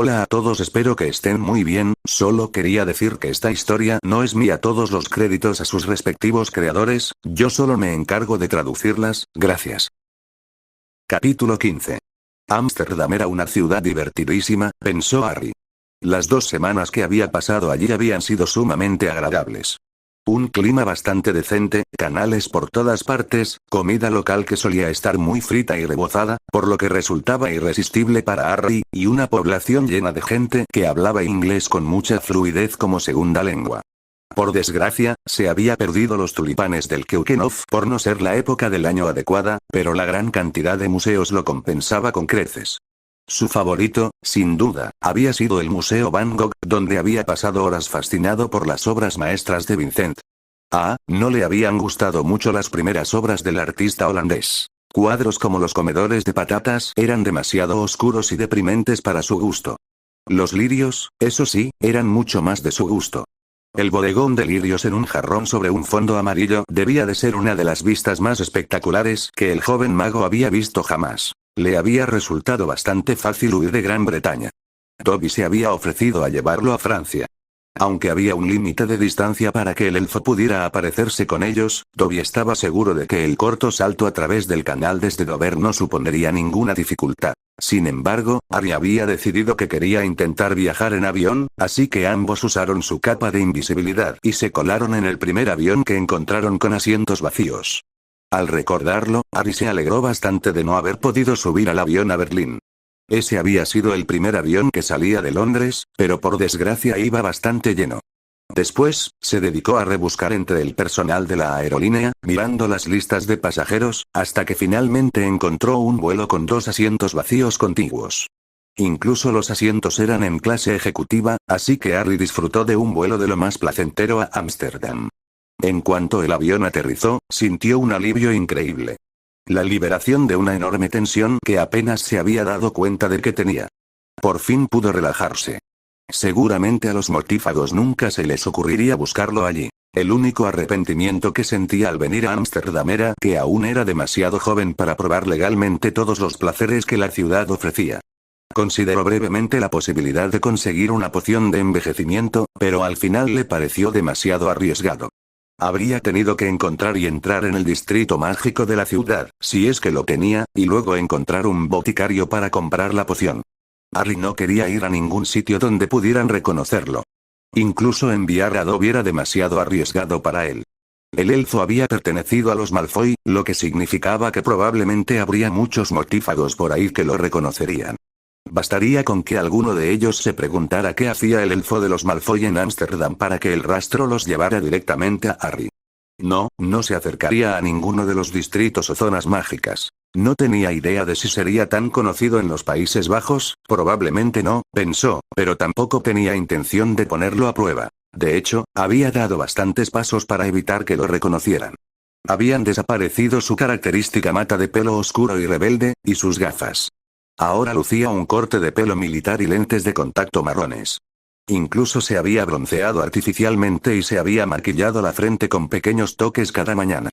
Hola a todos, espero que estén muy bien. Solo quería decir que esta historia no es mía, todos los créditos a sus respectivos creadores, yo solo me encargo de traducirlas, gracias. Capítulo 15. Ámsterdam era una ciudad divertidísima, pensó Harry. Las 2 semanas que había pasado allí habían sido sumamente agradables. Un clima bastante decente, canales por todas partes, comida local que solía estar muy frita y rebozada, por lo que resultaba irresistible para Harry, y una población llena de gente que hablaba inglés con mucha fluidez como segunda lengua. Por desgracia, se había perdido los tulipanes del Keukenhof por no ser la época del año adecuada, pero la gran cantidad de museos lo compensaba con creces. Su favorito, sin duda, había sido el Museo Van Gogh, donde había pasado horas fascinado por las obras maestras de Vincent. No le habían gustado mucho las primeras obras del artista holandés. Cuadros como los comedores de patatas eran demasiado oscuros y deprimentes para su gusto. Los lirios, eso sí, eran mucho más de su gusto. El bodegón de lirios en un jarrón sobre un fondo amarillo debía de ser una de las vistas más espectaculares que el joven mago había visto jamás. Le había resultado bastante fácil huir de Gran Bretaña. Dobby se había ofrecido a llevarlo a Francia. Aunque había un límite de distancia para que el elfo pudiera aparecerse con ellos, Dobby estaba seguro de que el corto salto a través del canal desde Dover no supondría ninguna dificultad. Sin embargo, Harry había decidido que quería intentar viajar en avión, así que ambos usaron su capa de invisibilidad y se colaron en el primer avión que encontraron con asientos vacíos. Al recordarlo, Harry se alegró bastante de no haber podido subir al avión a Berlín. Ese había sido el primer avión que salía de Londres, pero por desgracia iba bastante lleno. Después, se dedicó a rebuscar entre el personal de la aerolínea, mirando las listas de pasajeros, hasta que finalmente encontró un vuelo con 2 asientos vacíos contiguos. Incluso los asientos eran en clase ejecutiva, así que Harry disfrutó de un vuelo de lo más placentero a Ámsterdam. En cuanto el avión aterrizó, sintió un alivio increíble. La liberación de una enorme tensión que apenas se había dado cuenta de que tenía. Por fin pudo relajarse. Seguramente a los mortífagos nunca se les ocurriría buscarlo allí. El único arrepentimiento que sentía al venir a Ámsterdam era que aún era demasiado joven para probar legalmente todos los placeres que la ciudad ofrecía. Consideró brevemente la posibilidad de conseguir una poción de envejecimiento, pero al final le pareció demasiado arriesgado. Habría tenido que encontrar y entrar en el distrito mágico de la ciudad, si es que lo tenía, y luego encontrar un boticario para comprar la poción. Harry no quería ir a ningún sitio donde pudieran reconocerlo. Incluso enviar a Dobby era demasiado arriesgado para él. El elfo había pertenecido a los Malfoy, lo que significaba que probablemente habría muchos mortífagos por ahí que lo reconocerían. Bastaría con que alguno de ellos se preguntara qué hacía el elfo de los Malfoy en Ámsterdam para que el rastro los llevara directamente a Harry. No se acercaría a ninguno de los distritos o zonas mágicas. No tenía idea de si sería tan conocido en los Países Bajos, probablemente no, pensó, pero tampoco tenía intención de ponerlo a prueba. De hecho, había dado bastantes pasos para evitar que lo reconocieran. Habían desaparecido su característica mata de pelo oscuro y rebelde, y sus gafas. Ahora lucía un corte de pelo militar y lentes de contacto marrones. Incluso se había bronceado artificialmente y se había maquillado la frente con pequeños toques cada mañana.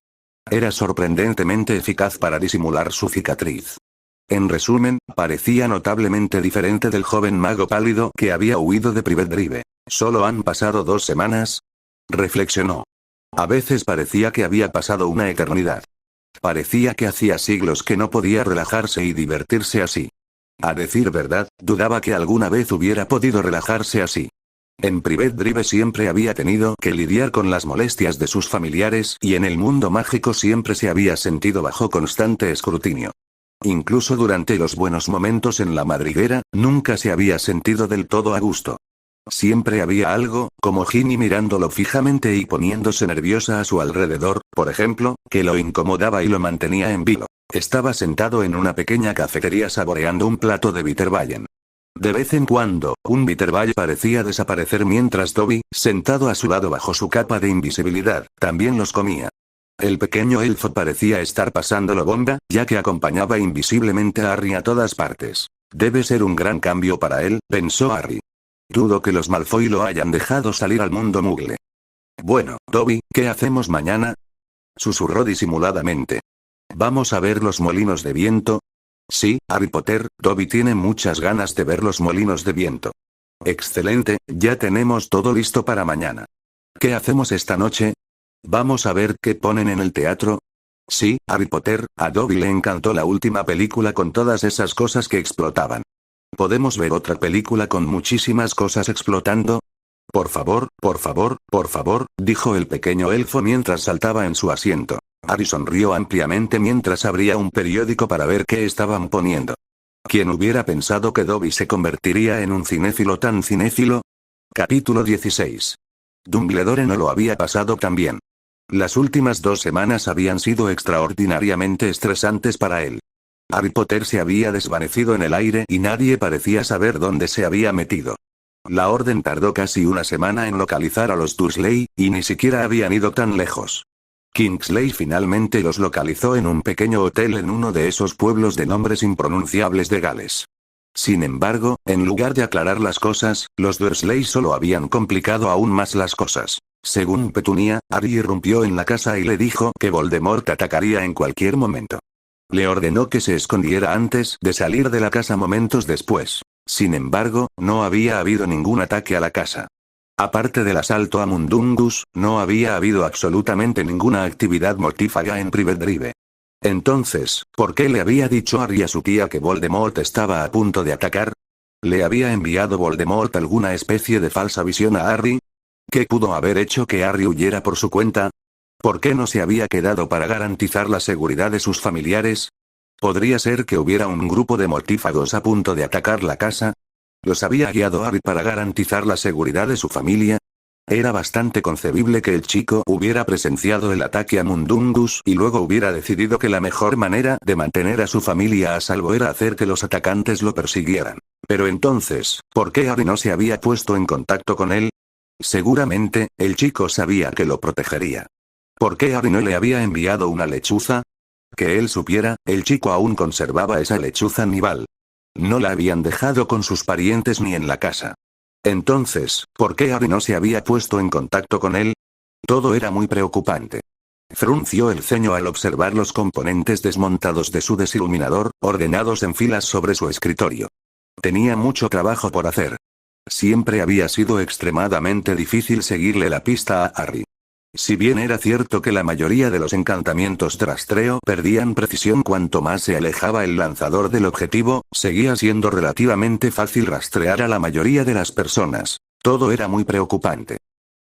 Era sorprendentemente eficaz para disimular su cicatriz. En resumen, parecía notablemente diferente del joven mago pálido que había huido de Privet Drive. ¿Solo han pasado 2 semanas? Reflexionó. A veces parecía que había pasado una eternidad. Parecía que hacía siglos que no podía relajarse y divertirse así. A decir verdad, dudaba que alguna vez hubiera podido relajarse así. En Privet Drive siempre había tenido que lidiar con las molestias de sus familiares y en el mundo mágico siempre se había sentido bajo constante escrutinio. Incluso durante los buenos momentos en la madriguera, nunca se había sentido del todo a gusto. Siempre había algo, como Ginny mirándolo fijamente y poniéndose nerviosa a su alrededor, por ejemplo, que lo incomodaba y lo mantenía en vilo. Estaba sentado en una pequeña cafetería saboreando un plato de Bitterballen. De vez en cuando, un Bitterballen parecía desaparecer mientras Dobby, sentado a su lado bajo su capa de invisibilidad, también los comía. El pequeño elfo parecía estar pasándolo bomba, ya que acompañaba invisiblemente a Harry a todas partes. Debe ser un gran cambio para él, pensó Harry. Dudo que los Malfoy lo hayan dejado salir al mundo Muggle. Bueno, Dobby, ¿qué hacemos mañana? Susurró disimuladamente. ¿Vamos a ver los molinos de viento? Sí, Harry Potter, Dobby tiene muchas ganas de ver los molinos de viento. Excelente, ya tenemos todo listo para mañana. ¿Qué hacemos esta noche? ¿Vamos a ver qué ponen en el teatro? Sí, Harry Potter, a Dobby le encantó la última película con todas esas cosas que explotaban. ¿Podemos ver otra película con muchísimas cosas explotando? Por favor, por favor, dijo el pequeño elfo mientras saltaba en su asiento. Harry sonrió ampliamente mientras abría un periódico para ver qué estaban poniendo. ¿Quién hubiera pensado que Dobby se convertiría en un cinéfilo tan cinéfilo? Capítulo 16. Dumbledore no lo había pasado tan bien. Las últimas 2 semanas habían sido extraordinariamente estresantes para él. Harry Potter se había desvanecido en el aire y nadie parecía saber dónde se había metido. La orden tardó casi una semana en localizar a los Dursley, y ni siquiera habían ido tan lejos. Kingsley finalmente los localizó en un pequeño hotel en uno de esos pueblos de nombres impronunciables de Gales. Sin embargo, en lugar de aclarar las cosas, los Dursley solo habían complicado aún más las cosas. Según Petunia, Harry irrumpió en la casa y le dijo que Voldemort atacaría en cualquier momento. Le ordenó que se escondiera antes de salir de la casa momentos después. Sin embargo, no había habido ningún ataque a la casa. Aparte del asalto a Mundungus, no había habido absolutamente ninguna actividad mortífaga en Private Drive. Entonces, ¿por qué le había dicho Harry a su tía que Voldemort estaba a punto de atacar? ¿Le había enviado Voldemort alguna especie de falsa visión a Harry? ¿Qué pudo haber hecho que Harry huyera por su cuenta? ¿Por qué no se había quedado para garantizar la seguridad de sus familiares? ¿Podría ser que hubiera un grupo de mortífagos a punto de atacar la casa? ¿Los había guiado Harry para garantizar la seguridad de su familia? Era bastante concebible que el chico hubiera presenciado el ataque a Mundungus y luego hubiera decidido que la mejor manera de mantener a su familia a salvo era hacer que los atacantes lo persiguieran. Pero entonces, ¿por qué Harry no se había puesto en contacto con él? Seguramente, el chico sabía que lo protegería. ¿Por qué Harry no le había enviado una lechuza? Que él supiera, el chico aún conservaba esa lechuza nival. No la habían dejado con sus parientes ni en la casa. Entonces, ¿por qué Harry no se había puesto en contacto con él? Todo era muy preocupante. Frunció el ceño al observar los componentes desmontados de su desiluminador, ordenados en filas sobre su escritorio. Tenía mucho trabajo por hacer. Siempre había sido extremadamente difícil seguirle la pista a Harry. Si bien era cierto que la mayoría de los encantamientos de rastreo perdían precisión cuanto más se alejaba el lanzador del objetivo, seguía siendo relativamente fácil rastrear a la mayoría de las personas. Todo era muy preocupante.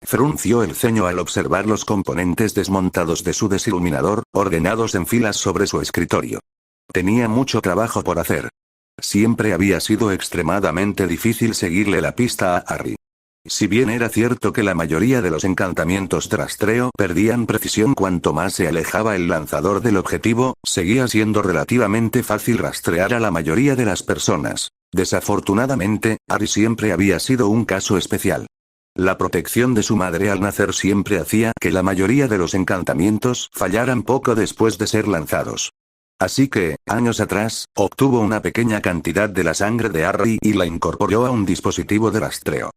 Frunció el ceño al observar los componentes desmontados de su desiluminador, ordenados en filas sobre su escritorio. Tenía mucho trabajo por hacer. Siempre había sido extremadamente difícil seguirle la pista a Harry. Si bien era cierto que la mayoría de los encantamientos de rastreo perdían precisión cuanto más se alejaba el lanzador del objetivo, seguía siendo relativamente fácil rastrear a la mayoría de las personas. Desafortunadamente, Harry siempre había sido un caso especial. La protección de su madre al nacer siempre hacía que la mayoría de los encantamientos fallaran poco después de ser lanzados. Así que, años atrás, obtuvo una pequeña cantidad de la sangre de Harry y la incorporó a un dispositivo de rastreo.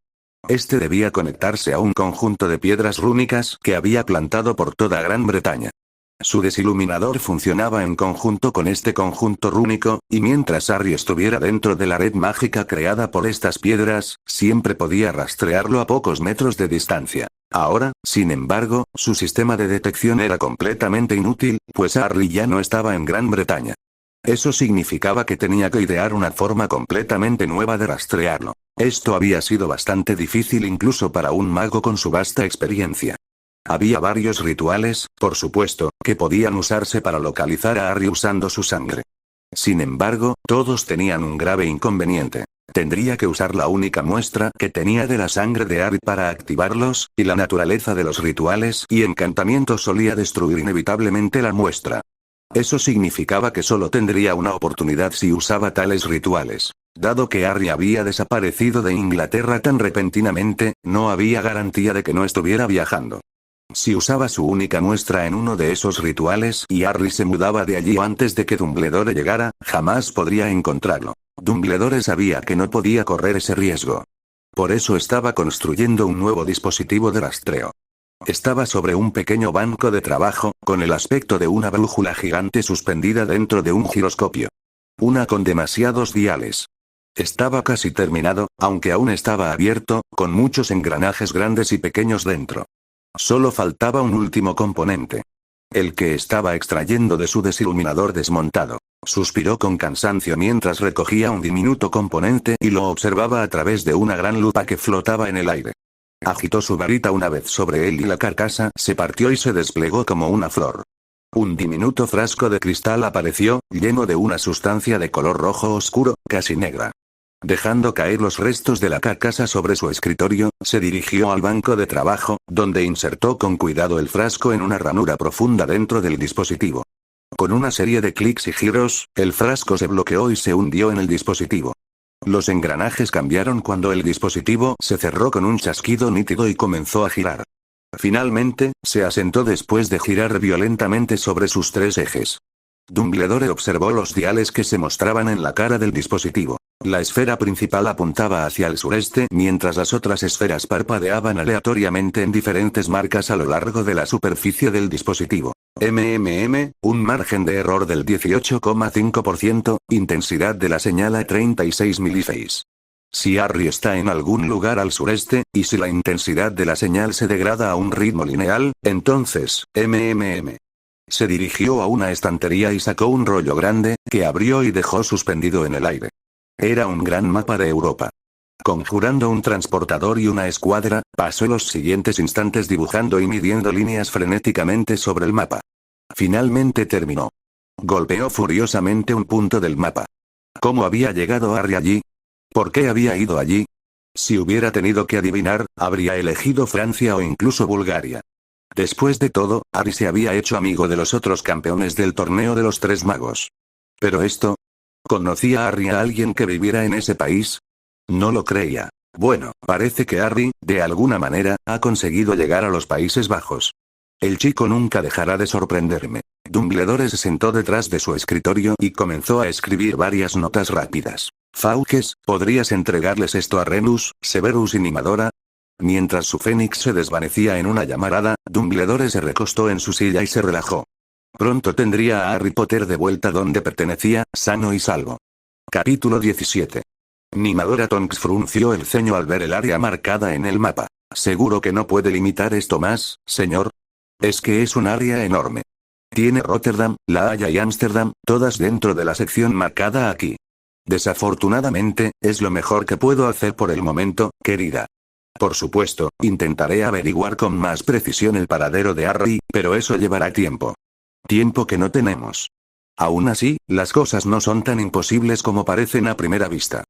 Este debía conectarse a un conjunto de piedras rúnicas que había plantado por toda Gran Bretaña. Su desiluminador funcionaba en conjunto con este conjunto rúnico, y mientras Harry estuviera dentro de la red mágica creada por estas piedras, siempre podía rastrearlo a pocos metros de distancia. Ahora, sin embargo, su sistema de detección era completamente inútil, pues Harry ya no estaba en Gran Bretaña. Eso significaba que tenía que idear una forma completamente nueva de rastrearlo. Esto había sido bastante difícil incluso para un mago con su vasta experiencia. Había varios rituales, por supuesto, que podían usarse para localizar a Harry usando su sangre. Sin embargo, todos tenían un grave inconveniente. Tendría que usar la única muestra que tenía de la sangre de Harry para activarlos, y la naturaleza de los rituales y encantamientos solía destruir inevitablemente la muestra. Eso significaba que solo tendría una oportunidad si usaba tales rituales. Dado que Harry había desaparecido de Inglaterra tan repentinamente, no había garantía de que no estuviera viajando. Si usaba su única muestra en uno de esos rituales y Harry se mudaba de allí antes de que Dumbledore llegara, jamás podría encontrarlo. Dumbledore sabía que no podía correr ese riesgo. Por eso estaba construyendo un nuevo dispositivo de rastreo. Estaba sobre un pequeño banco de trabajo, con el aspecto de una brújula gigante suspendida dentro de un giroscopio. Una con demasiados viales. Estaba casi terminado, aunque aún estaba abierto, con muchos engranajes grandes y pequeños dentro. Solo faltaba un último componente. El que estaba extrayendo de su desiluminador desmontado. Suspiró con cansancio mientras recogía un diminuto componente y lo observaba a través de una gran lupa que flotaba en el aire. Agitó su varita una vez sobre él y la carcasa se partió y se desplegó como una flor. Un diminuto frasco de cristal apareció, lleno de una sustancia de color rojo oscuro, casi negra. Dejando caer los restos de la carcasa sobre su escritorio, se dirigió al banco de trabajo, donde insertó con cuidado el frasco en una ranura profunda dentro del dispositivo. Con una serie de clics y giros, el frasco se bloqueó y se hundió en el dispositivo. Los engranajes cambiaron cuando el dispositivo se cerró con un chasquido nítido y comenzó a girar. Finalmente, se asentó después de girar violentamente sobre sus tres ejes. Dumbledore observó los diales que se mostraban en la cara del dispositivo. La esfera principal apuntaba hacia el sureste, mientras las otras esferas parpadeaban aleatoriamente en diferentes marcas a lo largo de la superficie del dispositivo. Un margen de error del 18,5%, intensidad de la señal a 36 milifays. Si Harry está en algún lugar al sureste, y si la intensidad de la señal se degrada a un ritmo lineal, entonces, Se dirigió a una estantería y sacó un rollo grande, que abrió y dejó suspendido en el aire. Era un gran mapa de Europa. Conjurando un transportador y una escuadra, pasó los siguientes instantes dibujando y midiendo líneas frenéticamente sobre el mapa. Finalmente terminó. Golpeó furiosamente un punto del mapa. ¿Cómo había llegado Harry allí? ¿Por qué había ido allí? Si hubiera tenido que adivinar, habría elegido Francia o incluso Bulgaria. Después de todo, Harry se había hecho amigo de los otros campeones del torneo de los Tres Magos. Pero esto... ¿Conocía Harry a alguien que viviera en ese país? No lo creía. Bueno, parece que Harry, de alguna manera, ha conseguido llegar a los Países Bajos. El chico nunca dejará de sorprenderme. Dumbledore se sentó detrás de su escritorio y comenzó a escribir varias notas rápidas. Fawkes, ¿podrías entregarles esto a Remus, Severus y Nimadora? Mientras su fénix se desvanecía en una llamarada, Dumbledore se recostó en su silla y se relajó. Pronto tendría a Harry Potter de vuelta donde pertenecía, sano y salvo. Capítulo 17. Nimadora Tonks frunció el ceño al ver el área marcada en el mapa. ¿Seguro que no puede limitar esto más, señor? Es que es un área enorme. Tiene Rotterdam, La Haya y Ámsterdam, todas dentro de la sección marcada aquí. Desafortunadamente, es lo mejor que puedo hacer por el momento, querida. Por supuesto, intentaré averiguar con más precisión el paradero de Harry, pero eso llevará tiempo. Tiempo que no tenemos. Aún así, las cosas no son tan imposibles como parecen a primera vista.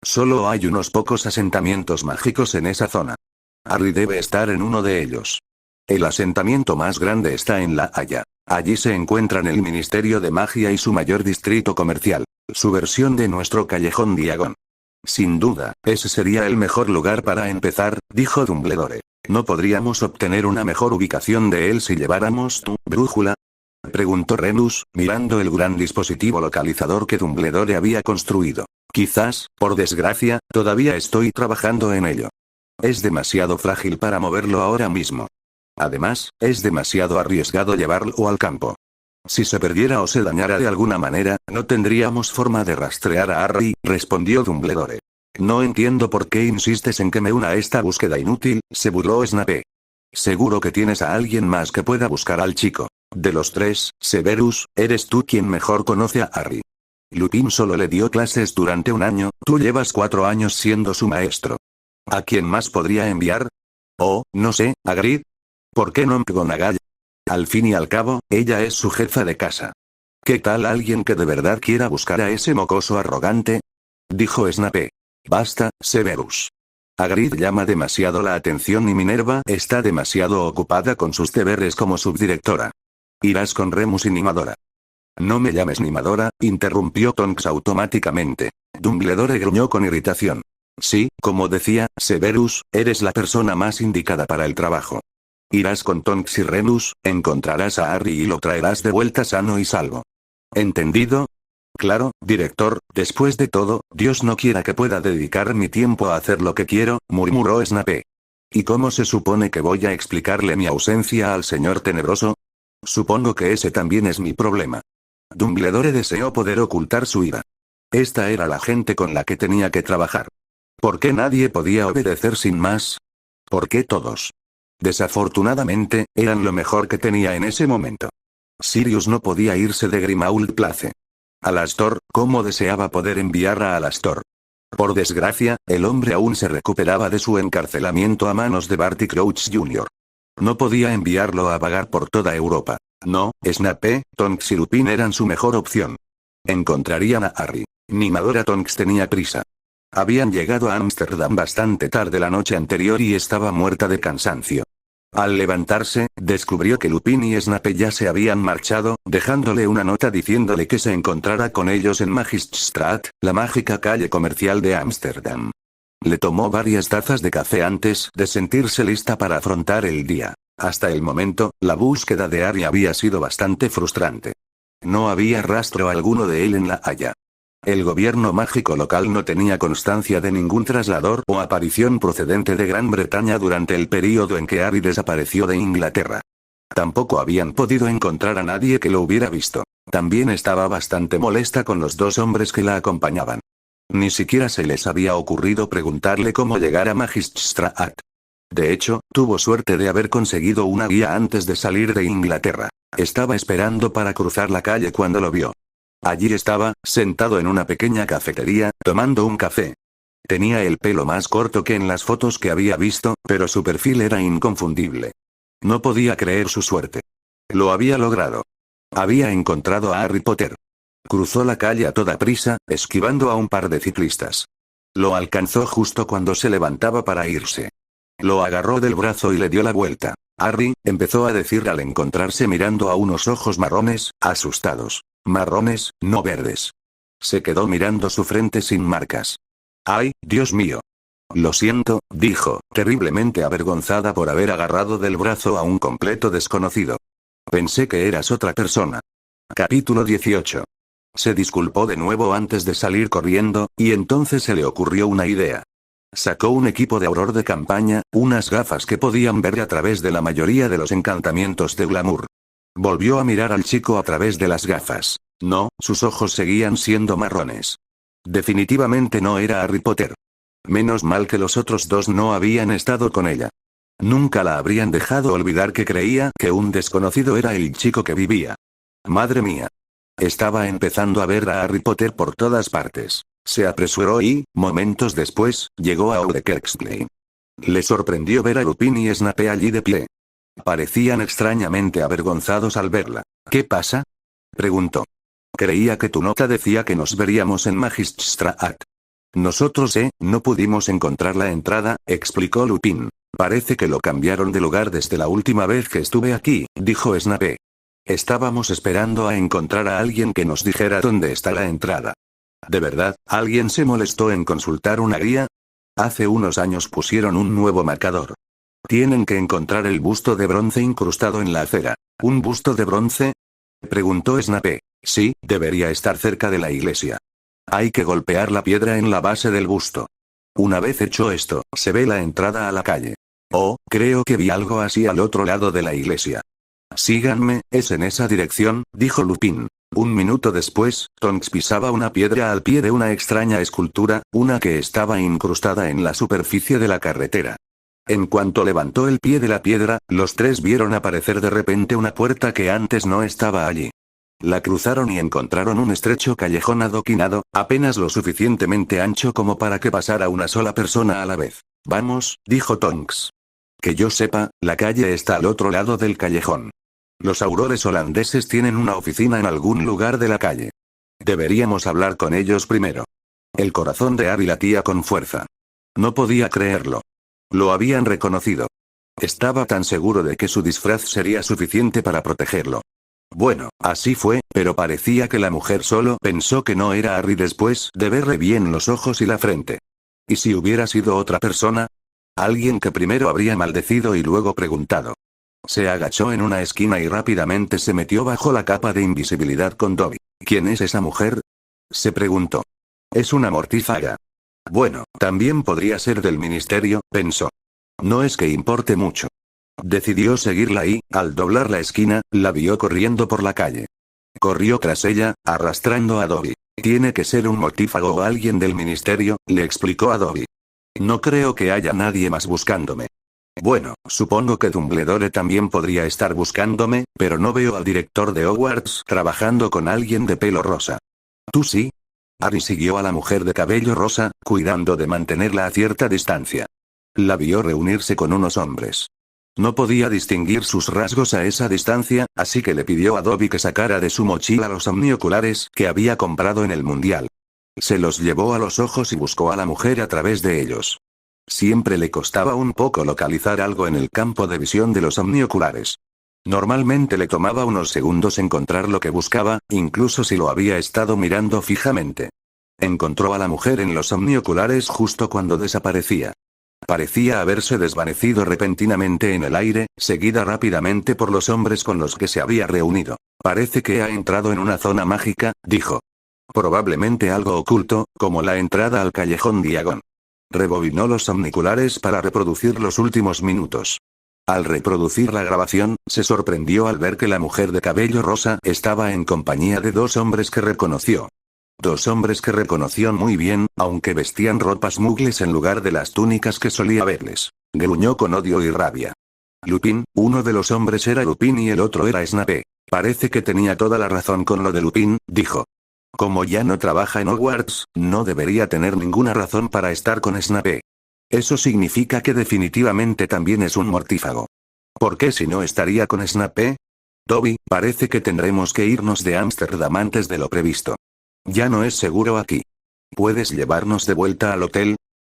Solo hay unos pocos asentamientos mágicos en esa zona. Harry debe estar en uno de ellos. El asentamiento más grande está en La Haya. Allí se encuentran el Ministerio de Magia y su mayor distrito comercial. Su versión de nuestro callejón Diagon. Sin duda, ese sería el mejor lugar para empezar, dijo Dumbledore. ¿No podríamos obtener una mejor ubicación de él si lleváramos tu brújula? Preguntó Remus, mirando el gran dispositivo localizador que Dumbledore había construido. Quizás, por desgracia, todavía estoy trabajando en ello. Es demasiado frágil para moverlo ahora mismo. Además, es demasiado arriesgado llevarlo al campo. Si se perdiera o se dañara de alguna manera, no tendríamos forma de rastrear a Harry, respondió Dumbledore. No entiendo por qué insistes en que me una a esta búsqueda inútil, se burló Snape. Seguro que tienes a alguien más que pueda buscar al chico. De los tres, Severus, eres tú quien mejor conoce a Harry. Lupin solo le dio clases durante un año, tú llevas 4 años siendo su maestro. ¿A quién más podría enviar? Oh, no sé, Hagrid. ¿Por qué no McGonagall? Al fin y al cabo, ella es su jefa de casa. ¿Qué tal alguien que de verdad quiera buscar a ese mocoso arrogante? Dijo Snape. Basta, Severus. Hagrid llama demasiado la atención y Minerva está demasiado ocupada con sus deberes como subdirectora. Irás con Remus y Nimadora. No me llames Nimadora, interrumpió Tonks automáticamente. Dumbledore gruñó con irritación. Sí, como decía, Severus, eres la persona más indicada para el trabajo. Irás con Tonks y Remus, encontrarás a Harry y lo traerás de vuelta sano y salvo. ¿Entendido? Claro, director, después de todo, Dios no quiera que pueda dedicar mi tiempo a hacer lo que quiero, murmuró Snape. ¿Y cómo se supone que voy a explicarle mi ausencia al señor Tenebroso? Supongo que ese también es mi problema. Dumbledore deseó poder ocultar su ira. Esta era la gente con la que tenía que trabajar. ¿Por qué nadie podía obedecer sin más? ¿Por qué todos? Desafortunadamente, eran lo mejor que tenía en ese momento. Sirius no podía irse de Grimmauld Place. Alastor, ¿cómo deseaba poder enviar a Alastor? Por desgracia, el hombre aún se recuperaba de su encarcelamiento a manos de Barty Crouch Jr. No podía enviarlo a vagar por toda Europa. No, Snape, Tonks y Lupin eran su mejor opción. Encontrarían a Harry. Ni Madora Tonks tenía prisa. Habían llegado a Ámsterdam bastante tarde la noche anterior y estaba muerta de cansancio. Al levantarse, descubrió que Lupin y Snape ya se habían marchado, dejándole una nota diciéndole que se encontrara con ellos en Magistrat, la mágica calle comercial de Ámsterdam. Le tomó varias tazas de café antes de sentirse lista para afrontar el día. Hasta el momento, la búsqueda de Harry había sido bastante frustrante. No había rastro alguno de él en La Haya. El gobierno mágico local no tenía constancia de ningún traslador o aparición procedente de Gran Bretaña durante el período en que Harry desapareció de Inglaterra. Tampoco habían podido encontrar a nadie que lo hubiera visto. También estaba bastante molesta con los dos hombres que la acompañaban. Ni siquiera se les había ocurrido preguntarle cómo llegar a Magistrat. De hecho, tuvo suerte de haber conseguido una guía antes de salir de Inglaterra. Estaba esperando para cruzar la calle cuando lo vio. Allí estaba, sentado en una pequeña cafetería, tomando un café. Tenía el pelo más corto que en las fotos que había visto, pero su perfil era inconfundible. No podía creer su suerte. Lo había logrado. Había encontrado a Harry Potter. Cruzó la calle a toda prisa, esquivando a un par de ciclistas. Lo alcanzó justo cuando se levantaba para irse. Lo agarró del brazo y le dio la vuelta. Harry, empezó a decir al encontrarse mirando a unos ojos marrones, asustados. Marrones, no verdes. Se quedó mirando su frente sin marcas. ¡Ay, Dios mío! Lo siento, dijo, terriblemente avergonzada por haber agarrado del brazo a un completo desconocido. Pensé que eras otra persona. Capítulo 18. Se disculpó de nuevo antes de salir corriendo, y entonces se le ocurrió una idea. Sacó un equipo de auror de campaña, unas gafas que podían ver a través de la mayoría de los encantamientos de glamour. Volvió a mirar al chico a través de las gafas. No, sus ojos seguían siendo marrones. Definitivamente no era Harry Potter. Menos mal que los otros dos no habían estado con ella. Nunca la habrían dejado olvidar que creía que un desconocido era el chico que vivía. Madre mía. Estaba empezando a ver a Harry Potter por todas partes. Se apresuró y, momentos después, llegó a Udekirksplane. Le sorprendió ver a Lupin y Snape allí de pie. Parecían extrañamente avergonzados al verla. ¿Qué pasa?, preguntó. Creía que tu nota decía que nos veríamos en Magistrat. Nosotros, no pudimos encontrar la entrada, explicó Lupin. Parece que lo cambiaron de lugar desde la última vez que estuve aquí, dijo Snape. Estábamos esperando a encontrar a alguien que nos dijera dónde está la entrada. ¿De verdad, alguien se molestó en consultar una guía? Hace unos años pusieron un nuevo marcador. Tienen que encontrar el busto de bronce incrustado en la acera. ¿Un busto de bronce?, preguntó Snape. Sí, debería estar cerca de la iglesia. Hay que golpear la piedra en la base del busto. Una vez hecho esto, se ve la entrada a la calle. Oh, creo que vi algo así al otro lado de la iglesia. Síganme, es en esa dirección, dijo Lupin. Un minuto después, Tonks pisaba una piedra al pie de una extraña escultura, una que estaba incrustada en la superficie de la carretera. En cuanto levantó el pie de la piedra, los tres vieron aparecer de repente una puerta que antes no estaba allí. La cruzaron y encontraron un estrecho callejón adoquinado, apenas lo suficientemente ancho como para que pasara una sola persona a la vez. Vamos, dijo Tonks. Que yo sepa, la calle está al otro lado del callejón. Los aurores holandeses tienen una oficina en algún lugar de la calle. Deberíamos hablar con ellos primero. El corazón de Harry latía con fuerza. No podía creerlo. Lo habían reconocido. Estaba tan seguro de que su disfraz sería suficiente para protegerlo. Bueno, así fue, pero parecía que la mujer solo pensó que no era Harry después de verle bien los ojos y la frente. ¿Y si hubiera sido otra persona? Alguien que primero habría maldecido y luego preguntado. Se agachó en una esquina y rápidamente se metió bajo la capa de invisibilidad con Dobby. ¿Quién es esa mujer?, se preguntó. Es una mortífaga. Bueno, también podría ser del ministerio, pensó. No es que importe mucho. Decidió seguirla y, al doblar la esquina, la vio corriendo por la calle. Corrió tras ella, arrastrando a Dobby. Tiene que ser un mortífago o alguien del ministerio, le explicó a Dobby. No creo que haya nadie más buscándome. Bueno, supongo que Dumbledore también podría estar buscándome, pero no veo al director de Hogwarts trabajando con alguien de pelo rosa. ¿Tú sí? Harry siguió a la mujer de cabello rosa, cuidando de mantenerla a cierta distancia. La vio reunirse con unos hombres. No podía distinguir sus rasgos a esa distancia, así que le pidió a Dobby que sacara de su mochila los omnioculares que había comprado en el Mundial. Se los llevó a los ojos y buscó a la mujer a través de ellos. Siempre le costaba un poco localizar algo en el campo de visión de los omnioculares. Normalmente le tomaba unos segundos encontrar lo que buscaba, incluso si lo había estado mirando fijamente. Encontró a la mujer en los omnioculares justo cuando desaparecía. Parecía haberse desvanecido repentinamente en el aire, seguida rápidamente por los hombres con los que se había reunido. Parece que ha entrado en una zona mágica, dijo. Probablemente algo oculto, como la entrada al callejón Diagon. Rebobinó los omniculares para reproducir los últimos minutos. Al reproducir la grabación, se sorprendió al ver que la mujer de cabello rosa estaba en compañía de dos hombres que reconoció. Dos hombres que reconoció muy bien, aunque vestían ropas mugles en lugar de las túnicas que solía verles. Gruñó con odio y rabia. Lupin, uno de los hombres era Lupin y el otro era Snape. Parece que tenía toda la razón con lo de Lupin, dijo. Como ya no trabaja en Hogwarts, no debería tener ninguna razón para estar con Snape. Eso significa que definitivamente también es un mortífago. ¿Por qué si no estaría con Snape? Dobby, parece que tendremos que irnos de Ámsterdam antes de lo previsto. Ya no es seguro aquí. ¿Puedes llevarnos de vuelta al hotel?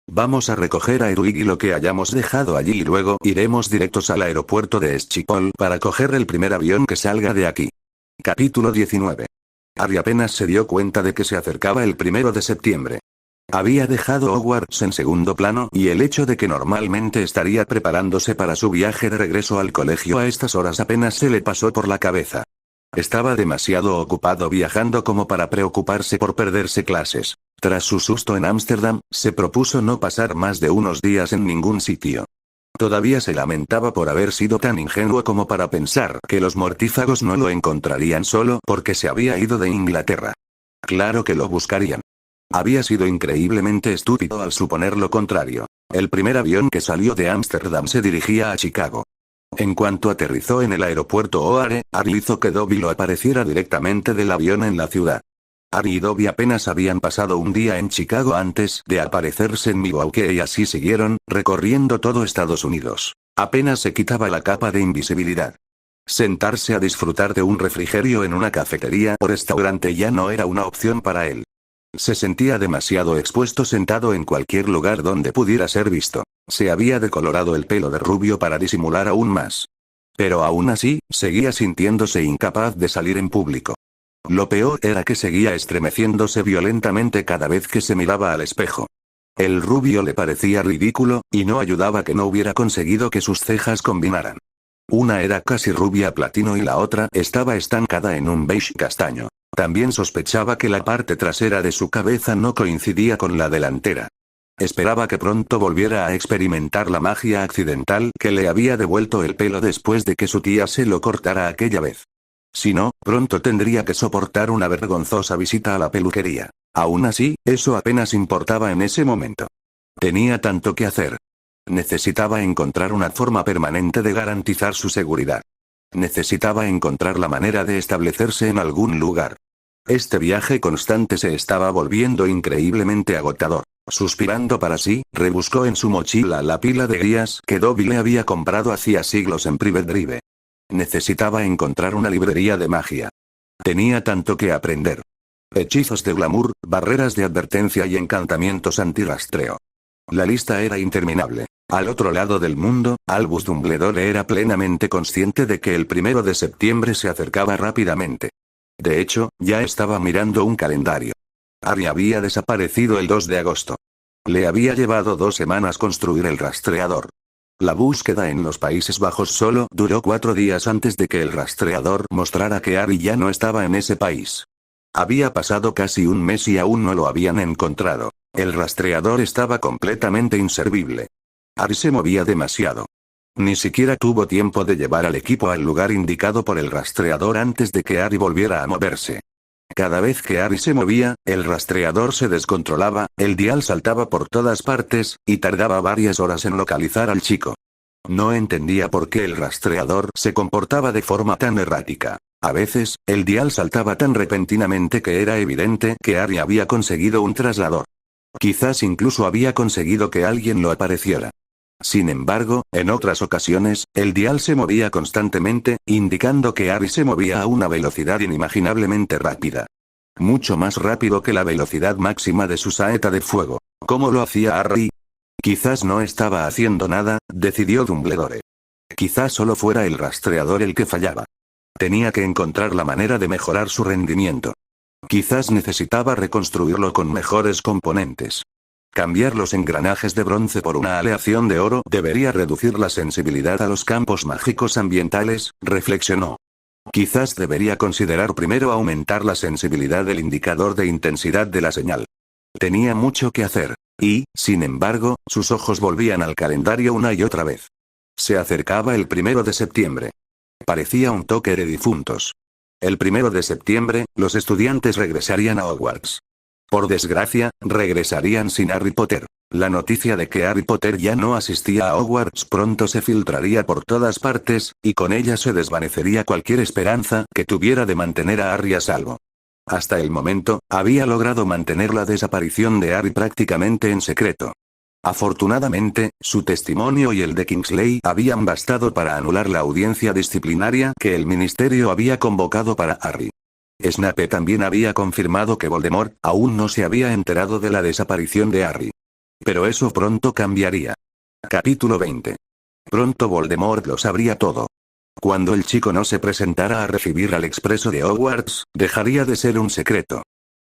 Vamos a recoger a Hedwig y lo que hayamos dejado allí y luego iremos directos al aeropuerto de Schiphol para coger el primer avión que salga de aquí. Capítulo 19. Harry apenas se dio cuenta de que se acercaba el 1 de septiembre. Había dejado Hogwarts en segundo plano y el hecho de que normalmente estaría preparándose para su viaje de regreso al colegio a estas horas apenas se le pasó por la cabeza. Estaba demasiado ocupado viajando como para preocuparse por perderse clases. Tras su susto en Ámsterdam, se propuso no pasar más de unos días en ningún sitio. Todavía se lamentaba por haber sido tan ingenuo como para pensar que los mortífagos no lo encontrarían solo porque se había ido de Inglaterra. Claro que lo buscarían. Había sido increíblemente estúpido al suponer lo contrario. El primer avión que salió de Ámsterdam se dirigía a Chicago. En cuanto aterrizó en el aeropuerto O'Hare, Harry hizo que Dobby lo apareciera directamente del avión en la ciudad. Harry y Dobby apenas habían pasado un día en Chicago antes de aparecerse en Milwaukee y así siguieron, recorriendo todo Estados Unidos. Apenas se quitaba la capa de invisibilidad. Sentarse a disfrutar de un refrigerio en una cafetería o restaurante ya no era una opción para él. Se sentía demasiado expuesto sentado en cualquier lugar donde pudiera ser visto. Se había decolorado el pelo de rubio para disimular aún más. Pero aún así, seguía sintiéndose incapaz de salir en público. Lo peor era que seguía estremeciéndose violentamente cada vez que se miraba al espejo. El rubio le parecía ridículo, y no ayudaba que no hubiera conseguido que sus cejas combinaran. Una era casi rubia platino y la otra estaba estancada en un beige castaño. También sospechaba que la parte trasera de su cabeza no coincidía con la delantera. Esperaba que pronto volviera a experimentar la magia accidental que le había devuelto el pelo después de que su tía se lo cortara aquella vez. Si no, pronto tendría que soportar una vergonzosa visita a la peluquería. Aún así, eso apenas importaba en ese momento. Tenía tanto que hacer. Necesitaba encontrar una forma permanente de garantizar su seguridad. Necesitaba encontrar la manera de establecerse en algún lugar. Este viaje constante se estaba volviendo increíblemente agotador. Suspirando para sí, rebuscó en su mochila la pila de guías que Dobby le había comprado hacía siglos en Private Drive. Necesitaba encontrar una librería de magia. Tenía tanto que aprender. Hechizos de glamour, barreras de advertencia y encantamientos antirrastreo. La lista era interminable. Al otro lado del mundo, Albus Dumbledore era plenamente consciente de que el 1 de septiembre se acercaba rápidamente. De hecho, ya estaba mirando un calendario. Harry había desaparecido el 2 de agosto. Le había llevado 2 semanas construir el rastreador. La búsqueda en los Países Bajos solo duró 4 días antes de que el rastreador mostrara que Harry ya no estaba en ese país. Había pasado casi un mes y aún no lo habían encontrado. El rastreador estaba completamente inservible. Harry se movía demasiado. Ni siquiera tuvo tiempo de llevar al equipo al lugar indicado por el rastreador antes de que Harry volviera a moverse. Cada vez que Harry se movía, el rastreador se descontrolaba, el dial saltaba por todas partes, y tardaba varias horas en localizar al chico. No entendía por qué el rastreador se comportaba de forma tan errática. A veces, el dial saltaba tan repentinamente que era evidente que Harry había conseguido un traslador. Quizás incluso había conseguido que alguien lo apareciera. Sin embargo, en otras ocasiones, el dial se movía constantemente, indicando que Harry se movía a una velocidad inimaginablemente rápida. Mucho más rápido que la velocidad máxima de su saeta de fuego. ¿Cómo lo hacía Harry? Quizás no estaba haciendo nada, decidió Dumbledore. Quizás solo fuera el rastreador el que fallaba. Tenía que encontrar la manera de mejorar su rendimiento. Quizás necesitaba reconstruirlo con mejores componentes. Cambiar los engranajes de bronce por una aleación de oro debería reducir la sensibilidad a los campos mágicos ambientales, reflexionó. Quizás debería considerar primero aumentar la sensibilidad del indicador de intensidad de la señal. Tenía mucho que hacer. Y, sin embargo, sus ojos volvían al calendario una y otra vez. Se acercaba el 1 de septiembre. Parecía un toque de difuntos. El 1 de septiembre, los estudiantes regresarían a Hogwarts. Por desgracia, regresarían sin Harry Potter. La noticia de que Harry Potter ya no asistía a Hogwarts pronto se filtraría por todas partes, y con ella se desvanecería cualquier esperanza que tuviera de mantener a Harry a salvo. Hasta el momento, había logrado mantener la desaparición de Harry prácticamente en secreto. Afortunadamente, su testimonio y el de Kingsley habían bastado para anular la audiencia disciplinaria que el ministerio había convocado para Harry. Snape también había confirmado que Voldemort aún no se había enterado de la desaparición de Harry. Pero eso pronto cambiaría. Capítulo 20. Pronto Voldemort lo sabría todo. Cuando el chico no se presentara a recibir al expreso de Hogwarts, dejaría de ser un secreto.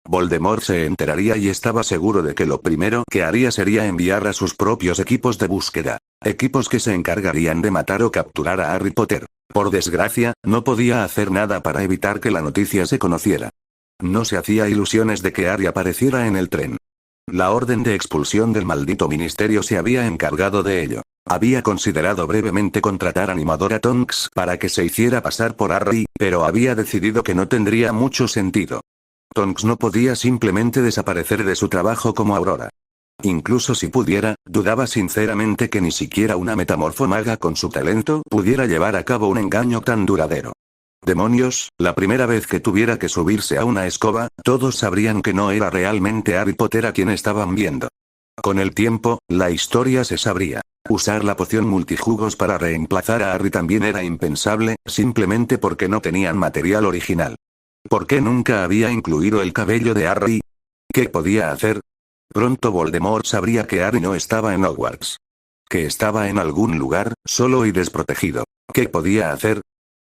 Voldemort se enteraría y estaba seguro de que lo primero que haría sería enviar a sus propios equipos de búsqueda. Equipos que se encargarían de matar o capturar a Harry Potter. Por desgracia, no podía hacer nada para evitar que la noticia se conociera. No se hacía ilusiones de que Harry apareciera en el tren. La orden de expulsión del maldito ministerio se había encargado de ello. Había considerado brevemente contratar a Animadora Tonks para que se hiciera pasar por Harry, pero había decidido que no tendría mucho sentido. Tonks no podía simplemente desaparecer de su trabajo como Aurora. Incluso si pudiera, dudaba sinceramente que ni siquiera una metamorfomaga con su talento pudiera llevar a cabo un engaño tan duradero. Demonios, la primera vez que tuviera que subirse a una escoba, todos sabrían que no era realmente Harry Potter a quien estaban viendo. Con el tiempo, la historia se sabría. Usar la poción multijugos para reemplazar a Harry también era impensable, simplemente porque no tenían material original. ¿Por qué nunca había incluido el cabello de Harry? ¿Qué podía hacer? Pronto Voldemort sabría que Harry no estaba en Hogwarts. Que estaba en algún lugar, solo y desprotegido. ¿Qué podía hacer?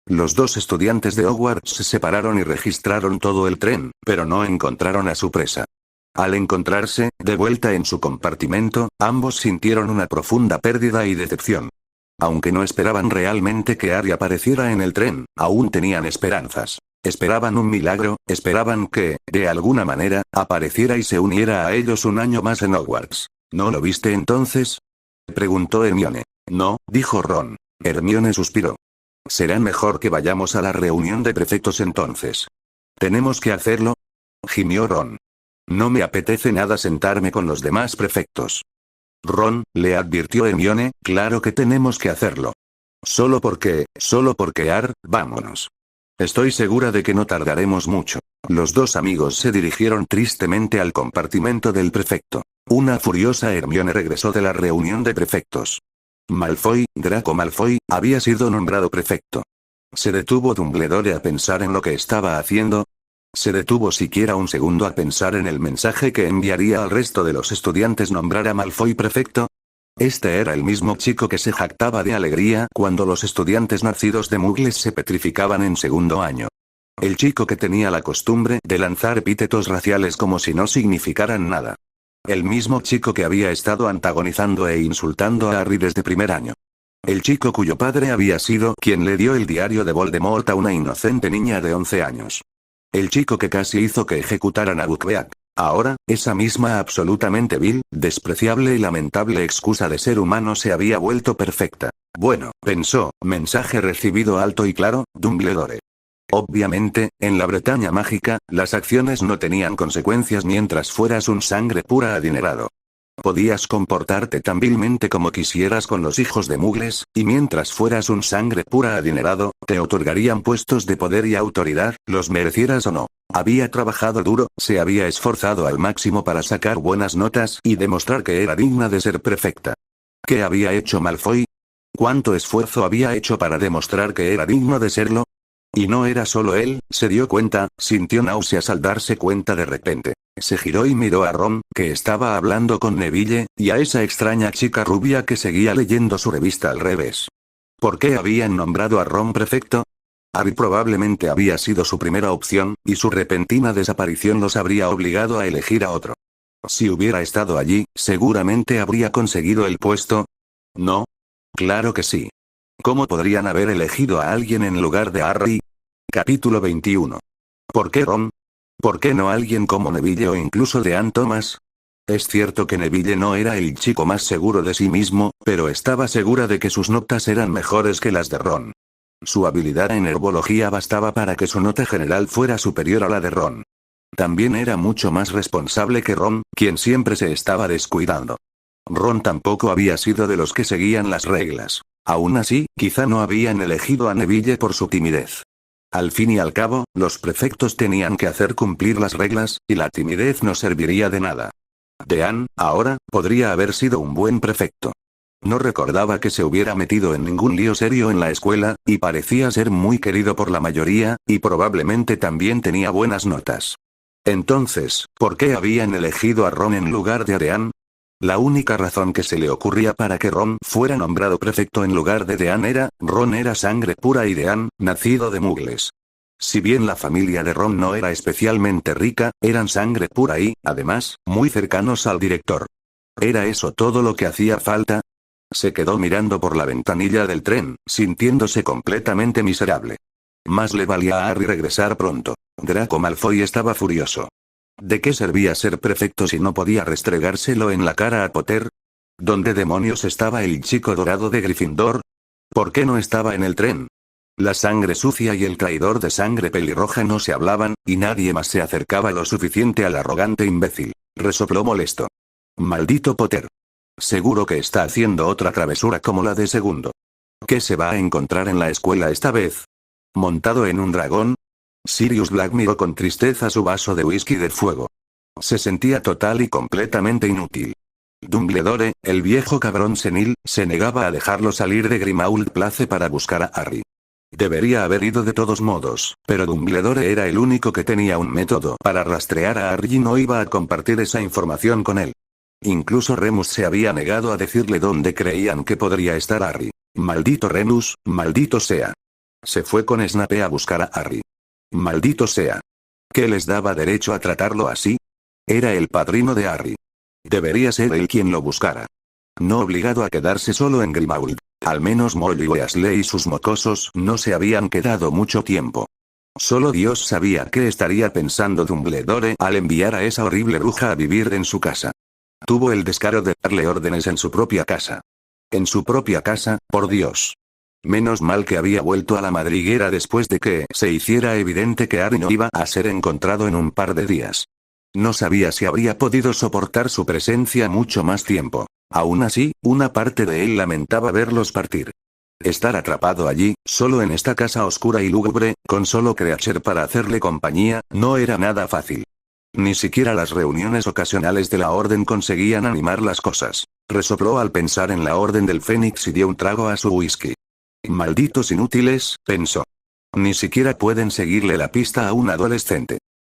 Los dos estudiantes de Hogwarts se separaron y registraron todo el tren, pero no encontraron a su presa. Al encontrarse, de vuelta en su compartimento, ambos sintieron una profunda pérdida y decepción. Aunque no esperaban realmente que Harry apareciera en el tren, aún tenían esperanzas. Esperaban un milagro, esperaban que, de alguna manera, apareciera y se uniera a ellos un año más en Hogwarts. ¿No lo viste entonces?, preguntó Hermione. No, dijo Ron. Hermione suspiró. Será mejor que vayamos a la reunión de prefectos entonces. ¿Tenemos que hacerlo?, gimió Ron. No me apetece nada sentarme con los demás prefectos. Ron, le advirtió Hermione, claro que tenemos que hacerlo. Solo porque vámonos. Estoy segura de que no tardaremos mucho. Los dos amigos se dirigieron tristemente al compartimento del prefecto. Una furiosa Hermione regresó de la reunión de prefectos. Draco Malfoy, había sido nombrado prefecto. ¿Se detuvo Dumbledore a pensar en lo que estaba haciendo? ¿Se detuvo siquiera un segundo a pensar en el mensaje que enviaría al resto de los estudiantes nombrar a Malfoy prefecto? Este era el mismo chico que se jactaba de alegría cuando los estudiantes nacidos de Muggles se petrificaban en segundo año. El chico que tenía la costumbre de lanzar epítetos raciales como si no significaran nada. El mismo chico que había estado antagonizando e insultando a Harry desde primer año. El chico cuyo padre había sido quien le dio el diario de Voldemort a una inocente niña de 11 años. El chico que casi hizo que ejecutaran a Buckbeak. Ahora, esa misma absolutamente vil, despreciable y lamentable excusa de ser humano se había vuelto perfecta. Bueno, pensó, mensaje recibido alto y claro, Dumbledore. Obviamente, en la Bretaña mágica, las acciones no tenían consecuencias mientras fueras un sangre pura adinerado. Podías comportarte tan vilmente como quisieras con los hijos de Mugles, y mientras fueras un sangre pura adinerado, te otorgarían puestos de poder y autoridad, los merecieras o no. Había trabajado duro, se había esforzado al máximo para sacar buenas notas y demostrar que era digna de ser perfecta. ¿Qué había hecho Malfoy? ¿Cuánto esfuerzo había hecho para demostrar que era digno de serlo? Y no era solo él, se dio cuenta, sintió náuseas al darse cuenta de repente. Se giró y miró a Ron, que estaba hablando con Neville, y a esa extraña chica rubia que seguía leyendo su revista al revés. ¿Por qué habían nombrado a Ron prefecto? Harry probablemente había sido su primera opción, y su repentina desaparición los habría obligado a elegir a otro. Si hubiera estado allí, seguramente habría conseguido el puesto. ¿No? Claro que sí. ¿Cómo podrían haber elegido a alguien en lugar de Harry? Capítulo 21. ¿Por qué Ron? ¿Por qué no alguien como Neville o incluso Dean Thomas? Es cierto que Neville no era el chico más seguro de sí mismo, pero estaba segura de que sus notas eran mejores que las de Ron. Su habilidad en herbología bastaba para que su nota general fuera superior a la de Ron. También era mucho más responsable que Ron, quien siempre se estaba descuidando. Ron tampoco había sido de los que seguían las reglas. Aún así, quizá no habían elegido a Neville por su timidez. Al fin y al cabo, los prefectos tenían que hacer cumplir las reglas, y la timidez no serviría de nada. Dean, ahora, podría haber sido un buen prefecto. No recordaba que se hubiera metido en ningún lío serio en la escuela, y parecía ser muy querido por la mayoría, y probablemente también tenía buenas notas. Entonces, ¿por qué habían elegido a Ron en lugar de a Dean? La única razón que se le ocurría para que Ron fuera nombrado prefecto en lugar de Dean era, Ron era sangre pura y Dean, nacido de Mugles. Si bien la familia de Ron no era especialmente rica, eran sangre pura y, además, muy cercanos al director. ¿Era eso todo lo que hacía falta? Se quedó mirando por la ventanilla del tren, sintiéndose completamente miserable. Más le valía a Harry regresar pronto. Draco Malfoy estaba furioso. ¿De qué servía ser prefecto si no podía restregárselo en la cara a Potter? ¿Dónde demonios estaba el chico dorado de Gryffindor? ¿Por qué no estaba en el tren? La sangre sucia y el traidor de sangre pelirroja no se hablaban, y nadie más se acercaba lo suficiente al arrogante imbécil. Resopló molesto. Maldito Potter. Seguro que está haciendo otra travesura como la de segundo. ¿Qué se va a encontrar en la escuela esta vez? ¿Montado en un dragón? Sirius Black miró con tristeza su vaso de whisky de fuego. Se sentía total y completamente inútil. Dumbledore, el viejo cabrón senil, se negaba a dejarlo salir de Grimmauld Place para buscar a Harry. Debería haber ido de todos modos, pero Dumbledore era el único que tenía un método para rastrear a Harry y no iba a compartir esa información con él. Incluso Remus se había negado a decirle dónde creían que podría estar Harry. Maldito Remus, maldito sea. Se fue con Snape a buscar a Harry. Maldito sea. ¿Qué les daba derecho a tratarlo así? Era el padrino de Harry. Debería ser él quien lo buscara. No obligado a quedarse solo en Grimmauld. Al menos Molly Weasley y sus mocosos no se habían quedado mucho tiempo. Solo Dios sabía qué estaría pensando Dumbledore al enviar a esa horrible bruja a vivir en su casa. Tuvo el descaro de darle órdenes en su propia casa. En su propia casa, por Dios. Menos mal que había vuelto a la madriguera después de que se hiciera evidente que Harry no iba a ser encontrado en un par de días. No sabía si habría podido soportar su presencia mucho más tiempo. Aún así, una parte de él lamentaba verlos partir. Estar atrapado allí, solo en esta casa oscura y lúgubre, con solo Creature para hacerle compañía, no era nada fácil. Ni siquiera las reuniones ocasionales de la Orden conseguían animar las cosas. Resopló al pensar en la Orden del Fénix y dio un trago a su whisky. Malditos inútiles, pensó. Ni siquiera pueden seguirle la pista a un adolescente.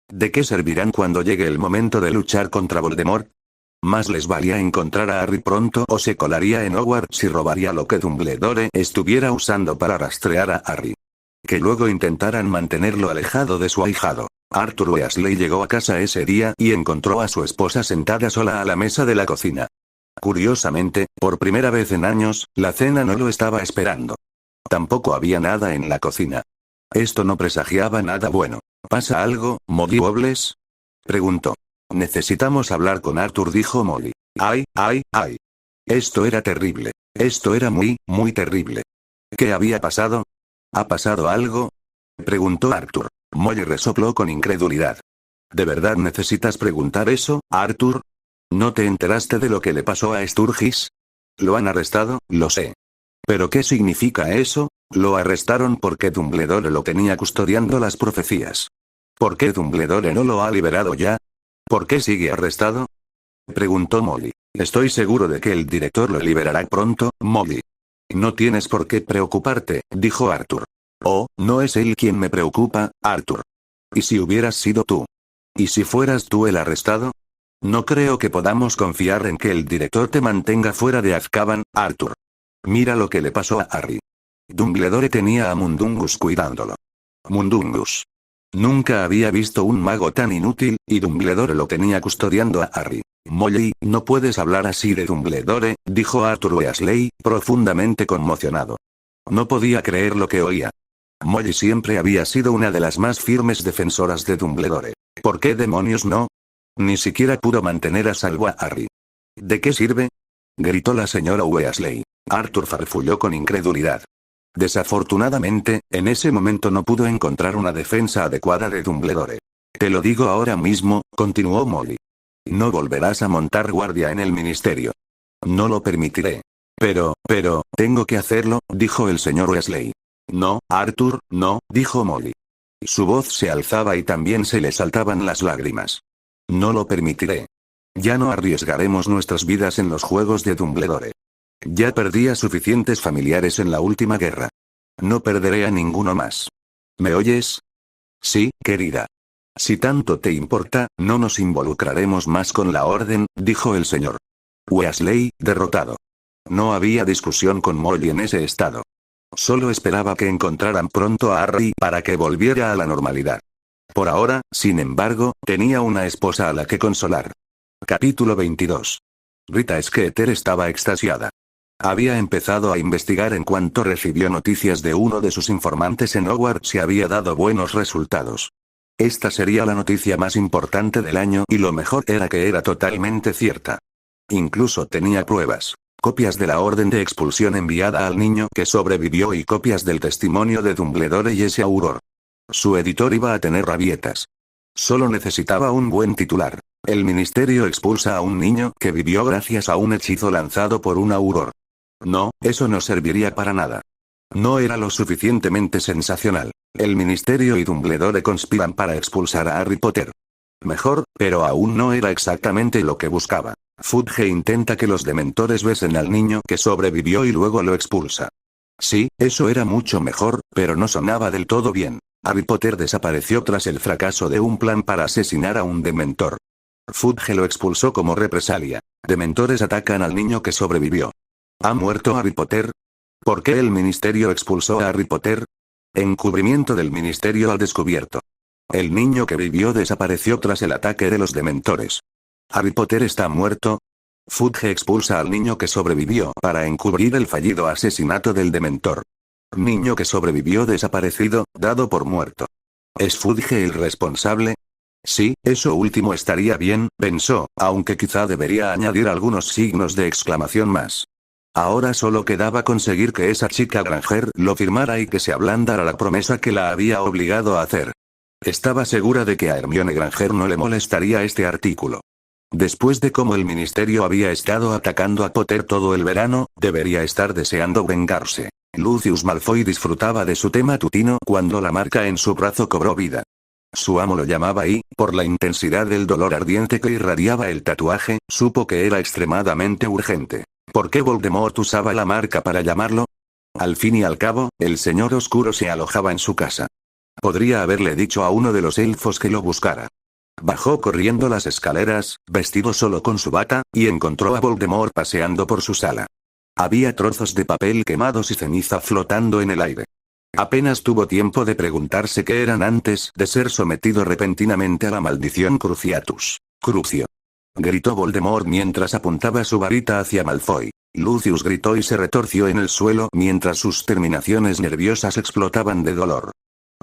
¿De qué servirán cuando llegue el momento de luchar contra Voldemort? Más les valía encontrar a Harry pronto o se colaría en Hogwarts y robaría lo que Dumbledore estuviera usando para rastrear a Harry. Que luego intentaran mantenerlo alejado de su ahijado. Arthur Weasley llegó a casa ese día y encontró a su esposa sentada sola a la mesa de la cocina. Curiosamente, por primera vez en años, la cena no lo estaba esperando. Tampoco había nada en la cocina. Esto no presagiaba nada bueno. ¿Pasa algo, Molly Weasley? Preguntó. Necesitamos hablar con Arthur, dijo Molly. ¡Ay, ay, ay! Esto era terrible. Esto era muy terrible. ¿Qué había pasado? ¿Ha pasado algo? Preguntó Arthur. Molly resopló con incredulidad. ¿De verdad necesitas preguntar eso, Arthur? ¿No te enteraste de lo que le pasó a Sturgis? Lo han arrestado, lo sé. ¿Pero qué significa eso? Lo arrestaron porque Dumbledore lo tenía custodiando las profecías. ¿Por qué Dumbledore no lo ha liberado ya? ¿Por qué sigue arrestado? Preguntó Molly. Estoy seguro de que el director lo liberará pronto, Molly. No tienes por qué preocuparte, dijo Arthur. Oh, no es él quien me preocupa, Arthur. ¿Y si hubieras sido tú? ¿Y si fueras tú el arrestado? No creo que podamos confiar en que el director te mantenga fuera de Azkaban, Arthur. Mira lo que le pasó a Harry. Dumbledore tenía a Mundungus cuidándolo. Mundungus. Nunca había visto un mago tan inútil, y Dumbledore lo tenía custodiando a Harry. Molly, no puedes hablar así de Dumbledore, dijo Arthur Weasley, profundamente conmocionado. No podía creer lo que oía. Molly siempre había sido una de las más firmes defensoras de Dumbledore. ¿Por qué demonios no? Ni siquiera pudo mantener a salvo a Harry. ¿De qué sirve? Gritó la señora Weasley. Arthur farfulló con incredulidad. Desafortunadamente, en ese momento no pudo encontrar una defensa adecuada de Dumbledore. Te lo digo ahora mismo, continuó Molly. No volverás a montar guardia en el ministerio. No lo permitiré. Pero, tengo que hacerlo, dijo el señor Weasley. No, Arthur, no, dijo Molly. Su voz se alzaba y también se le saltaban las lágrimas. No lo permitiré. Ya no arriesgaremos nuestras vidas en los juegos de Dumbledore. Ya perdí a suficientes familiares en la última guerra. No perderé a ninguno más. ¿Me oyes? Sí, querida. Si tanto te importa, no nos involucraremos más con la orden, dijo el señor Weasley, derrotado. No había discusión con Molly en ese estado. Solo esperaba que encontraran pronto a Harry para que volviera a la normalidad. Por ahora, sin embargo, tenía una esposa a la que consolar. Capítulo 22. Rita Skeeter estaba extasiada. Había empezado a investigar en cuanto recibió noticias de uno de sus informantes en Hogwarts y había dado buenos resultados. Esta sería la noticia más importante del año y lo mejor era que era totalmente cierta. Incluso tenía pruebas. Copias de la orden de expulsión enviada al niño que sobrevivió y copias del testimonio de Dumbledore y ese Auror. Su editor iba a tener rabietas. Solo necesitaba un buen titular. El ministerio expulsa a un niño que vivió gracias a un hechizo lanzado por un Auror. No, eso no serviría para nada. No era lo suficientemente sensacional. El ministerio y Dumbledore conspiran para expulsar a Harry Potter. Mejor, pero aún no era exactamente lo que buscaba. Fudge intenta que los dementores besen al niño que sobrevivió y luego lo expulsa. Sí, eso era mucho mejor, pero no sonaba del todo bien. Harry Potter desapareció tras el fracaso de un plan para asesinar a un dementor. Fudge lo expulsó como represalia. Dementores atacan al niño que sobrevivió. ¿Ha muerto Harry Potter? ¿Por qué el ministerio expulsó a Harry Potter? Encubrimiento del ministerio al descubierto. El niño que vivió desapareció tras el ataque de los dementores. ¿Harry Potter está muerto? Fudge expulsa al niño que sobrevivió para encubrir el fallido asesinato del dementor. Niño que sobrevivió desaparecido, dado por muerto. ¿Es Fudge el responsable? Sí, eso último estaría bien, pensó, aunque quizá debería añadir algunos signos de exclamación más. Ahora solo quedaba conseguir que esa chica Granger lo firmara y que se ablandara la promesa que la había obligado a hacer. Estaba segura de que a Hermione Granger no le molestaría este artículo. Después de cómo el ministerio había estado atacando a Potter todo el verano, debería estar deseando vengarse. Lucius Malfoy disfrutaba de su té matutino cuando la marca en su brazo cobró vida. Su amo lo llamaba y, por la intensidad del dolor ardiente que irradiaba el tatuaje, supo que era extremadamente urgente. ¿Por qué Voldemort usaba la marca para llamarlo? Al fin y al cabo, el señor oscuro se alojaba en su casa. Podría haberle dicho a uno de los elfos que lo buscara. Bajó corriendo las escaleras, vestido solo con su bata, y encontró a Voldemort paseando por su sala. Había trozos de papel quemados y ceniza flotando en el aire. Apenas tuvo tiempo de preguntarse qué eran antes de ser sometido repentinamente a la maldición Cruciatus. Crucio. Gritó Voldemort mientras apuntaba su varita hacia Malfoy. Lucius gritó y se retorció en el suelo mientras sus terminaciones nerviosas explotaban de dolor.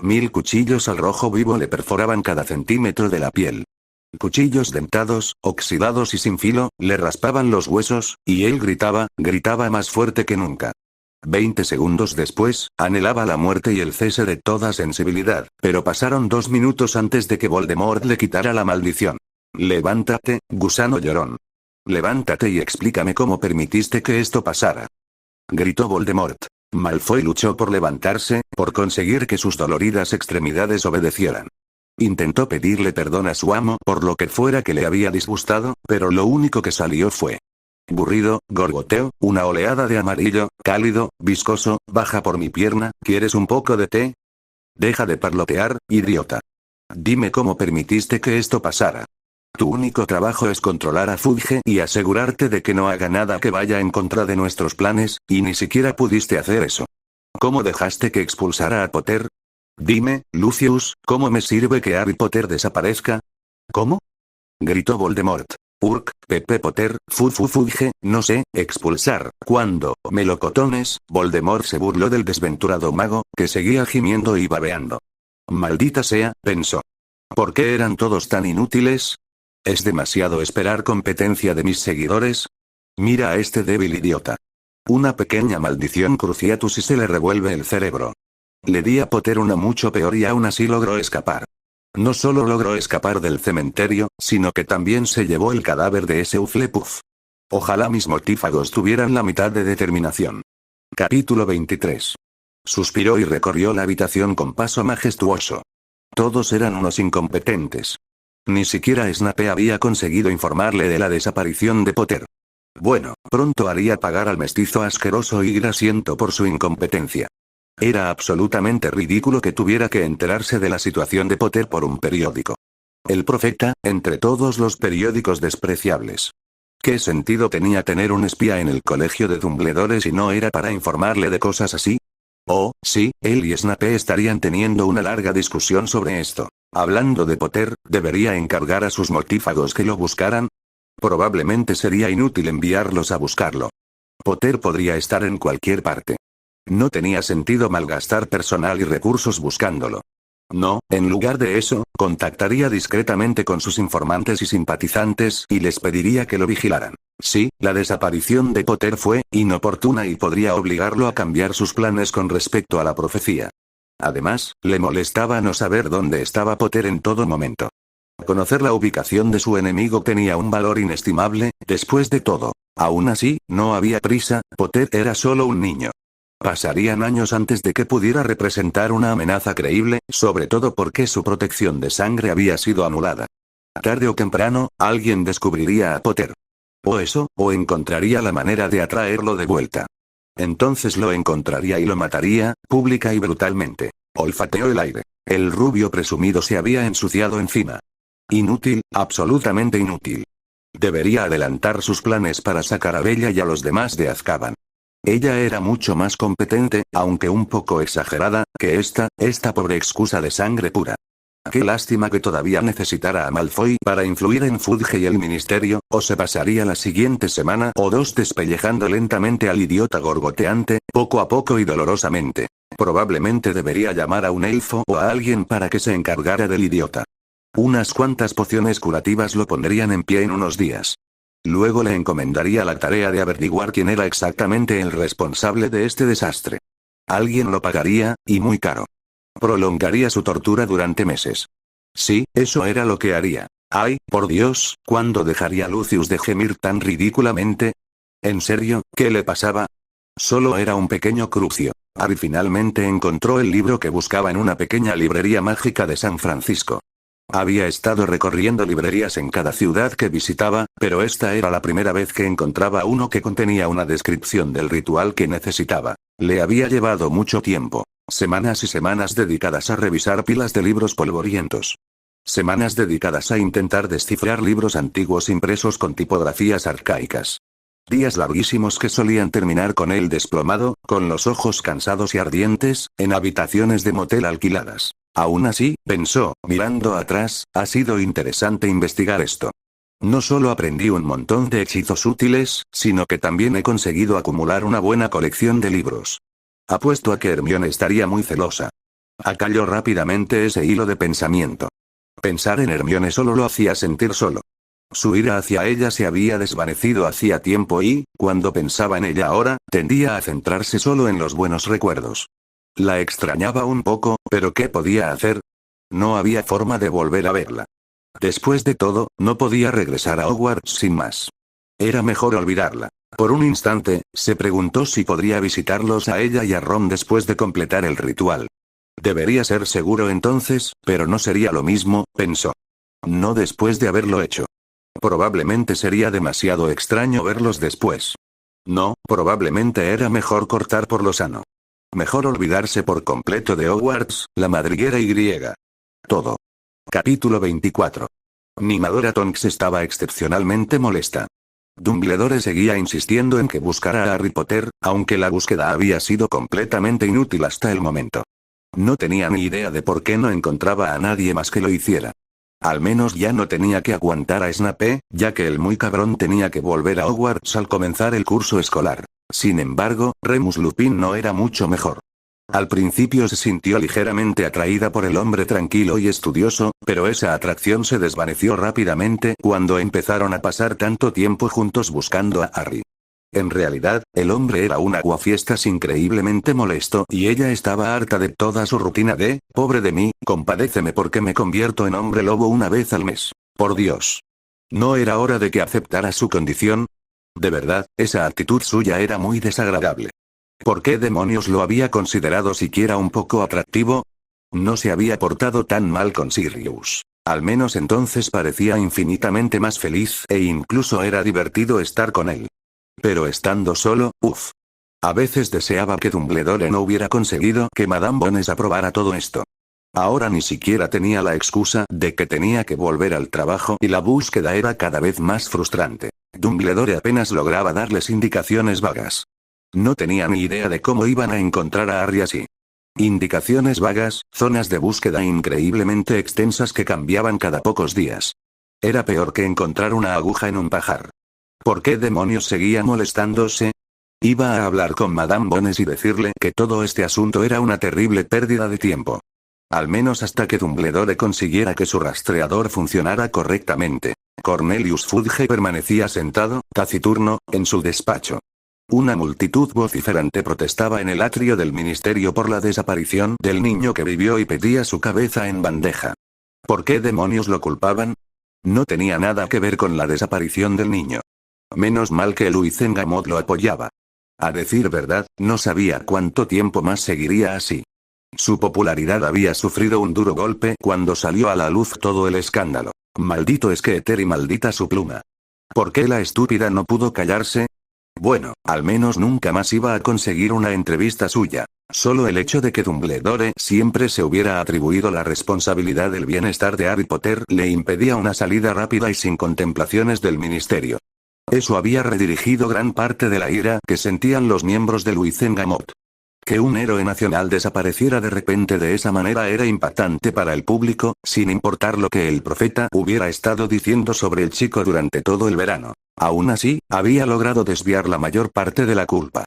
1000 cuchillos al rojo vivo le perforaban cada centímetro de la piel. Cuchillos dentados, oxidados y sin filo, le raspaban los huesos, y él gritaba más fuerte que nunca. 20 segundos después, anhelaba la muerte y el cese de toda sensibilidad, pero pasaron 2 minutos antes de que Voldemort le quitara la maldición. Levántate, gusano llorón. Levántate y explícame cómo permitiste que esto pasara. Gritó Voldemort. Malfoy luchó por levantarse, por conseguir que sus doloridas extremidades obedecieran. Intentó pedirle perdón a su amo por lo que fuera que le había disgustado, pero lo único que salió fue burrido, gorgoteo, una oleada de amarillo, cálido, viscoso, baja por mi pierna, ¿quieres un poco de té? Deja de parlotear, idiota. Dime cómo permitiste que esto pasara. Tu único trabajo es controlar a Fudge y asegurarte de que no haga nada que vaya en contra de nuestros planes, y ni siquiera pudiste hacer eso. ¿Cómo dejaste que expulsara a Potter? Dime, Lucius, ¿cómo me sirve que Harry Potter desaparezca? ¿Cómo? Gritó Voldemort. Urk, Pepe Potter, Fudge, no sé, expulsar. ¿Cuándo, melocotones? Voldemort se burló del desventurado mago, que seguía gimiendo y babeando. Maldita sea, pensó. ¿Por qué eran todos tan inútiles? ¿Es demasiado esperar competencia de mis seguidores? Mira a este débil idiota. Una pequeña maldición cruciatus y se le revuelve el cerebro. Le di a Potter una mucho peor y aún así logró escapar. No solo logró escapar del cementerio, sino que también se llevó el cadáver de ese Hufflepuff. Ojalá mis mortífagos tuvieran la mitad de determinación. Capítulo 23. Suspiró y recorrió la habitación con paso majestuoso. Todos eran unos incompetentes. Ni siquiera Snape había conseguido informarle de la desaparición de Potter. Bueno, pronto haría pagar al mestizo asqueroso y grasiento por su incompetencia. Era absolutamente ridículo que tuviera que enterarse de la situación de Potter por un periódico. El Profeta, entre todos los periódicos despreciables. ¿Qué sentido tenía tener un espía en el colegio de Dumbledore si no era para informarle de cosas así? Oh, sí, él y Snape estarían teniendo una larga discusión sobre esto. Hablando de Potter, ¿debería encargar a sus mortífagos que lo buscaran? Probablemente sería inútil enviarlos a buscarlo. Potter podría estar en cualquier parte. No tenía sentido malgastar personal y recursos buscándolo. No, en lugar de eso, contactaría discretamente con sus informantes y simpatizantes y les pediría que lo vigilaran. Sí, la desaparición de Potter fue inoportuna y podría obligarlo a cambiar sus planes con respecto a la profecía. Además, le molestaba no saber dónde estaba Potter en todo momento. Conocer la ubicación de su enemigo tenía un valor inestimable, después de todo. Aún así, no había prisa, Potter era solo un niño. Pasarían años antes de que pudiera representar una amenaza creíble, sobre todo porque su protección de sangre había sido anulada. Tarde o temprano, alguien descubriría a Potter. O eso, o encontraría la manera de atraerlo de vuelta. Entonces lo encontraría y lo mataría, pública y brutalmente. Olfateó el aire. El rubio presumido se había ensuciado encima. Inútil, absolutamente inútil. Debería adelantar sus planes para sacar a Bella y a los demás de Azkaban. Ella era mucho más competente, aunque un poco exagerada, que esta pobre excusa de sangre pura. Qué lástima que todavía necesitara a Malfoy para influir en Fudge y el ministerio, o se pasaría la siguiente semana o dos despellejando lentamente al idiota gorgoteante, poco a poco y dolorosamente. Probablemente debería llamar a un elfo o a alguien para que se encargara del idiota. Unas cuantas pociones curativas lo pondrían en pie en unos días. Luego le encomendaría la tarea de averiguar quién era exactamente el responsable de este desastre. Alguien lo pagaría, y muy caro. Prolongaría su tortura durante meses. Sí, eso era lo que haría. Ay, por Dios, ¿cuándo dejaría a Lucius de gemir tan ridículamente? ¿En serio, qué le pasaba? Solo era un pequeño crucio. Harry finalmente encontró el libro que buscaba en una pequeña librería mágica de San Francisco. Había estado recorriendo librerías en cada ciudad que visitaba, pero esta era la primera vez que encontraba uno que contenía una descripción del ritual que necesitaba. Le había llevado mucho tiempo. Semanas y semanas dedicadas a revisar pilas de libros polvorientos. Semanas dedicadas a intentar descifrar libros antiguos impresos con tipografías arcaicas. Días larguísimos que solían terminar con él desplomado, con los ojos cansados y ardientes, en habitaciones de motel alquiladas. Aún así, pensó, mirando atrás, ha sido interesante investigar esto. No solo aprendí un montón de hechizos útiles, sino que también he conseguido acumular una buena colección de libros. Apuesto a que Hermione estaría muy celosa. Acalló rápidamente ese hilo de pensamiento. Pensar en Hermione solo lo hacía sentir solo. Su ira hacia ella se había desvanecido hacía tiempo y, cuando pensaba en ella ahora, tendía a centrarse solo en los buenos recuerdos. La extrañaba un poco, pero ¿qué podía hacer? No había forma de volver a verla. Después de todo, no podía regresar a Hogwarts sin más. Era mejor olvidarla. Por un instante, se preguntó si podría visitarlos a ella y a Ron después de completar el ritual. Debería ser seguro entonces, pero no sería lo mismo, pensó. No después de haberlo hecho. Probablemente sería demasiado extraño verlos después. No, probablemente era mejor cortar por lo sano. Mejor olvidarse por completo de Hogwarts, la madriguera y griega. Todo. Capítulo 24. Nimadora Tonks estaba excepcionalmente molesta. Dumbledore seguía insistiendo en que buscara a Harry Potter, aunque la búsqueda había sido completamente inútil hasta el momento. No tenía ni idea de por qué no encontraba a nadie más que lo hiciera. Al menos ya no tenía que aguantar a Snape, ya que el muy cabrón tenía que volver a Hogwarts al comenzar el curso escolar. Sin embargo, Remus Lupin no era mucho mejor. Al principio se sintió ligeramente atraída por el hombre tranquilo y estudioso, pero esa atracción se desvaneció rápidamente cuando empezaron a pasar tanto tiempo juntos buscando a Harry. En realidad, el hombre era un aguafiestas increíblemente molesto y ella estaba harta de toda su rutina de, pobre de mí, compadéceme porque me convierto en hombre lobo una vez al mes. Por Dios. ¿No era hora de que aceptara su condición? De verdad, esa actitud suya era muy desagradable. ¿Por qué demonios lo había considerado siquiera un poco atractivo? No se había portado tan mal con Sirius. Al menos entonces parecía infinitamente más feliz e incluso era divertido estar con él. Pero estando solo, uff. A veces deseaba que Dumbledore no hubiera conseguido que Madame Bones aprobara todo esto. Ahora ni siquiera tenía la excusa de que tenía que volver al trabajo y la búsqueda era cada vez más frustrante. Dumbledore apenas lograba darles indicaciones vagas. No tenía ni idea de cómo iban a encontrar a Harry así. Indicaciones vagas, zonas de búsqueda increíblemente extensas que cambiaban cada pocos días. Era peor que encontrar una aguja en un pajar. ¿Por qué demonios seguía molestándose? Iba a hablar con Madame Bones y decirle que todo este asunto era una terrible pérdida de tiempo. Al menos hasta que Dumbledore consiguiera que su rastreador funcionara correctamente. Cornelius Fudge permanecía sentado, taciturno, en su despacho. Una multitud vociferante protestaba en el atrio del ministerio por la desaparición del niño que vivió y pedía su cabeza en bandeja. ¿Por qué demonios lo culpaban? No tenía nada que ver con la desaparición del niño. Menos mal que Luizengamot lo apoyaba. A decir verdad, no sabía cuánto tiempo más seguiría así. Su popularidad había sufrido un duro golpe cuando salió a la luz todo el escándalo. Maldito Skeeter y maldita su pluma. ¿Por qué la estúpida no pudo callarse? Bueno, al menos nunca más iba a conseguir una entrevista suya. Solo el hecho de que Dumbledore siempre se hubiera atribuido la responsabilidad del bienestar de Harry Potter le impedía una salida rápida y sin contemplaciones del ministerio. Eso había redirigido gran parte de la ira que sentían los miembros de Luizengamot. Que un héroe nacional desapareciera de repente de esa manera era impactante para el público, sin importar lo que el profeta hubiera estado diciendo sobre el chico durante todo el verano. Aún así, había logrado desviar la mayor parte de la culpa.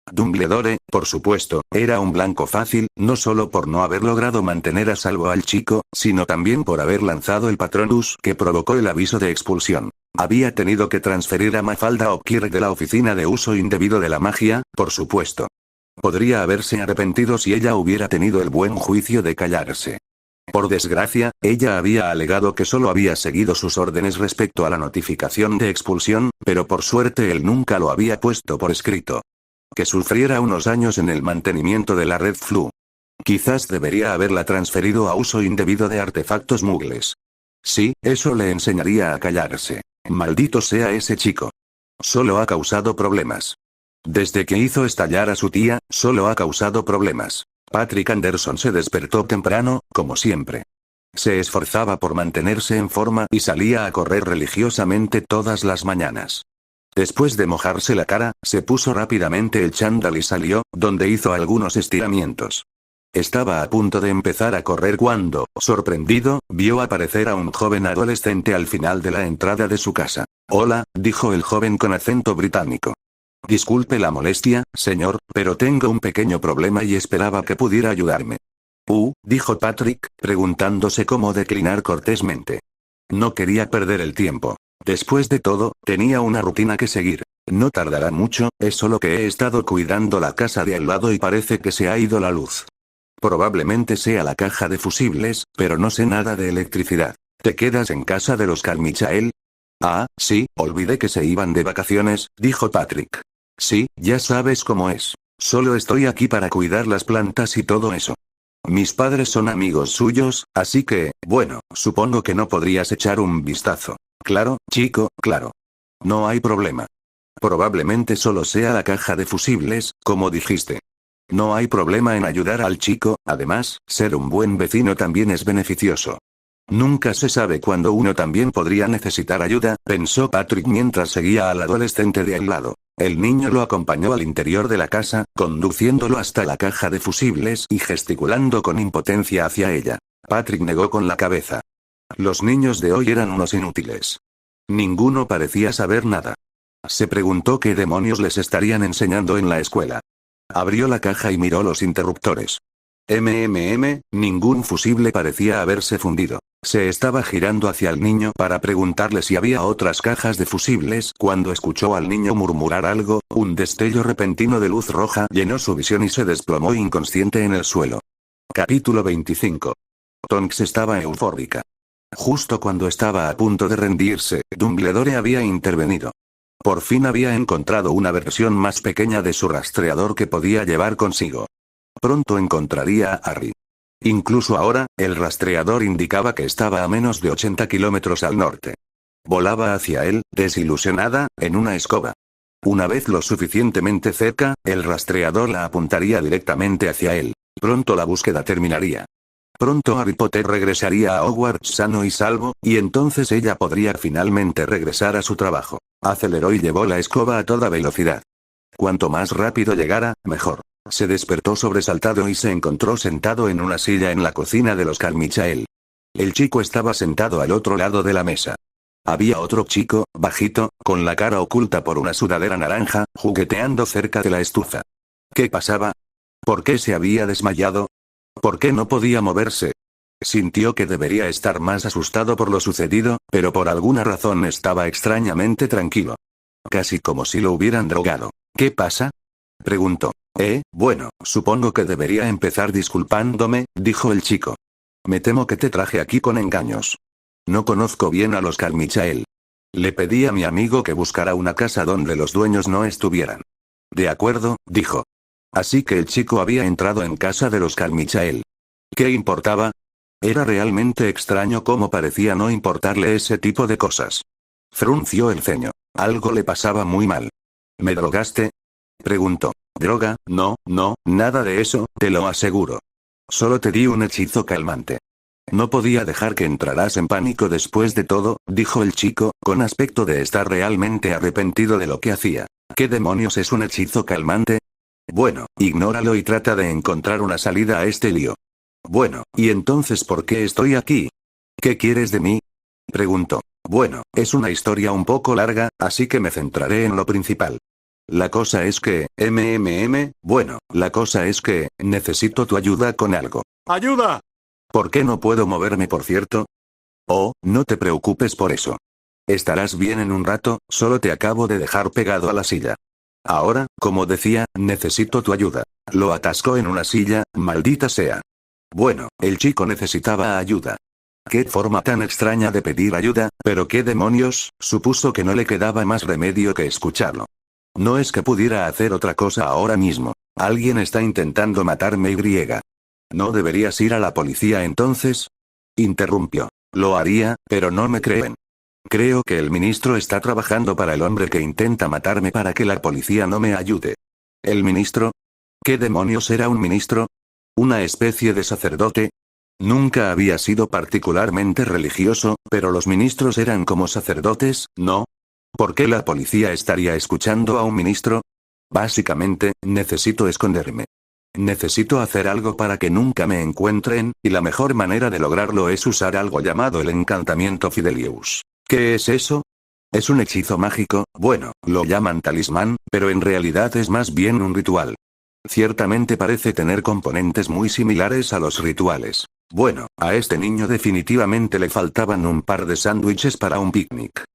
Dumbledore, por supuesto, era un blanco fácil, no solo por no haber logrado mantener a salvo al chico, sino también por haber lanzado el Patronus que provocó el aviso de expulsión. Había tenido que transferir a Mafalda O'Keefe de la oficina de uso indebido de la magia, por supuesto. Podría haberse arrepentido si ella hubiera tenido el buen juicio de callarse. Por desgracia, ella había alegado que solo había seguido sus órdenes respecto a la notificación de expulsión, pero por suerte él nunca lo había puesto por escrito. Que sufriera unos años en el mantenimiento de la red Flu. Quizás debería haberla transferido a uso indebido de artefactos mugles. Sí, eso le enseñaría a callarse. Maldito sea ese chico. Solo ha causado problemas. Desde que hizo estallar a su tía, solo ha causado problemas. Patrick Anderson se despertó temprano, como siempre. Se esforzaba por mantenerse en forma y salía a correr religiosamente todas las mañanas. Después de mojarse la cara, se puso rápidamente el chándal y salió, donde hizo algunos estiramientos. Estaba a punto de empezar a correr cuando, sorprendido, vio aparecer a un joven adolescente al final de la entrada de su casa. Hola, dijo el joven con acento británico. Disculpe la molestia, señor, pero tengo un pequeño problema y esperaba que pudiera ayudarme. Dijo Patrick, preguntándose cómo declinar cortésmente. No quería perder el tiempo. Después de todo, tenía una rutina que seguir. No tardará mucho, es solo que he estado cuidando la casa de al lado y parece que se ha ido la luz. Probablemente sea la caja de fusibles, pero no sé nada de electricidad. ¿Te quedas en casa de los Carmichael? Ah, sí, olvidé que se iban de vacaciones, dijo Patrick. Sí, ya sabes cómo es. Solo estoy aquí para cuidar las plantas y todo eso. Mis padres son amigos suyos, así que, bueno, supongo que no podrías echar un vistazo. Claro, chico, claro. No hay problema. Probablemente solo sea la caja de fusibles, como dijiste. No hay problema en ayudar al chico, además, ser un buen vecino también es beneficioso. Nunca se sabe cuándo uno también podría necesitar ayuda, pensó Patrick mientras seguía al adolescente de al lado. El niño lo acompañó al interior de la casa, conduciéndolo hasta la caja de fusibles y gesticulando con impotencia hacia ella. Patrick negó con la cabeza. Los niños de hoy eran unos inútiles. Ninguno parecía saber nada. Se preguntó qué demonios les estarían enseñando en la escuela. Abrió la caja y miró los interruptores. Ningún fusible parecía haberse fundido. Se estaba girando hacia el niño para preguntarle si había otras cajas de fusibles cuando escuchó al niño murmurar algo, un destello repentino de luz roja llenó su visión y se desplomó inconsciente en el suelo. Capítulo 25. Tonks estaba eufórica. Justo cuando estaba a punto de rendirse, Dumbledore había intervenido. Por fin había encontrado una versión más pequeña de su rastreador que podía llevar consigo. Pronto encontraría a Harry. Incluso ahora, el rastreador indicaba que estaba a menos de 80 kilómetros al norte. Volaba hacia él, desilusionada, en una escoba. Una vez lo suficientemente cerca, el rastreador la apuntaría directamente hacia él. Pronto la búsqueda terminaría. Pronto Harry Potter regresaría a Hogwarts sano y salvo, y entonces ella podría finalmente regresar a su trabajo. Aceleró y llevó la escoba a toda velocidad. Cuanto más rápido llegara, mejor. Se despertó sobresaltado y se encontró sentado en una silla en la cocina de los Carmichael. El chico estaba sentado al otro lado de la mesa. Había otro chico, bajito, con la cara oculta por una sudadera naranja, jugueteando cerca de la estufa. ¿Qué pasaba? ¿Por qué se había desmayado? ¿Por qué no podía moverse? Sintió que debería estar más asustado por lo sucedido, pero por alguna razón estaba extrañamente tranquilo. Casi como si lo hubieran drogado. ¿Qué pasa? Preguntó. Bueno, supongo que debería empezar disculpándome, dijo el chico. Me temo que te traje aquí con engaños. No conozco bien a los Carmichael. Le pedí a mi amigo que buscara una casa donde los dueños no estuvieran. De acuerdo, dijo. Así que el chico había entrado en casa de los Carmichael. ¿Qué importaba? Era realmente extraño cómo parecía no importarle ese tipo de cosas. Frunció el ceño. Algo le pasaba muy mal. ¿Me drogaste? Preguntó. ¿Droga? No, nada de eso, te lo aseguro. Solo te di un hechizo calmante. No podía dejar que entraras en pánico después de todo, dijo el chico, con aspecto de estar realmente arrepentido de lo que hacía. ¿Qué demonios es un hechizo calmante? Bueno, ignóralo y trata de encontrar una salida a este lío. Bueno, ¿y entonces por qué estoy aquí? ¿Qué quieres de mí? Preguntó. Bueno, es una historia un poco larga, así que me centraré en lo principal. La cosa es que, la cosa es que, necesito tu ayuda con algo. ¡Ayuda! ¿Por qué no puedo moverme, por cierto? Oh, no te preocupes por eso. Estarás bien en un rato, solo te acabo de dejar pegado a la silla. Ahora, como decía, necesito tu ayuda. Lo atascó en una silla, maldita sea. Bueno, el chico necesitaba ayuda. Qué forma tan extraña de pedir ayuda, pero qué demonios, supuso que no le quedaba más remedio que escucharlo. No es que pudiera hacer otra cosa ahora mismo. Alguien está intentando matarme y. ¿No deberías ir a la policía entonces? Interrumpió. Lo haría, pero no me creen. Creo que el ministro está trabajando para el hombre que intenta matarme para que la policía no me ayude. ¿El ministro? ¿Qué demonios era un ministro? ¿Una especie de sacerdote? Nunca había sido particularmente religioso, pero los ministros eran como sacerdotes, ¿no? ¿Por qué la policía estaría escuchando a un ministro? Básicamente, necesito esconderme. Necesito hacer algo para que nunca me encuentren, y la mejor manera de lograrlo es usar algo llamado el encantamiento Fidelius. ¿Qué es eso? Es un hechizo mágico, bueno, lo llaman talismán, pero en realidad es más bien un ritual. Ciertamente parece tener componentes muy similares a los rituales. Bueno, a este niño definitivamente le faltaban un par de sándwiches para un picnic.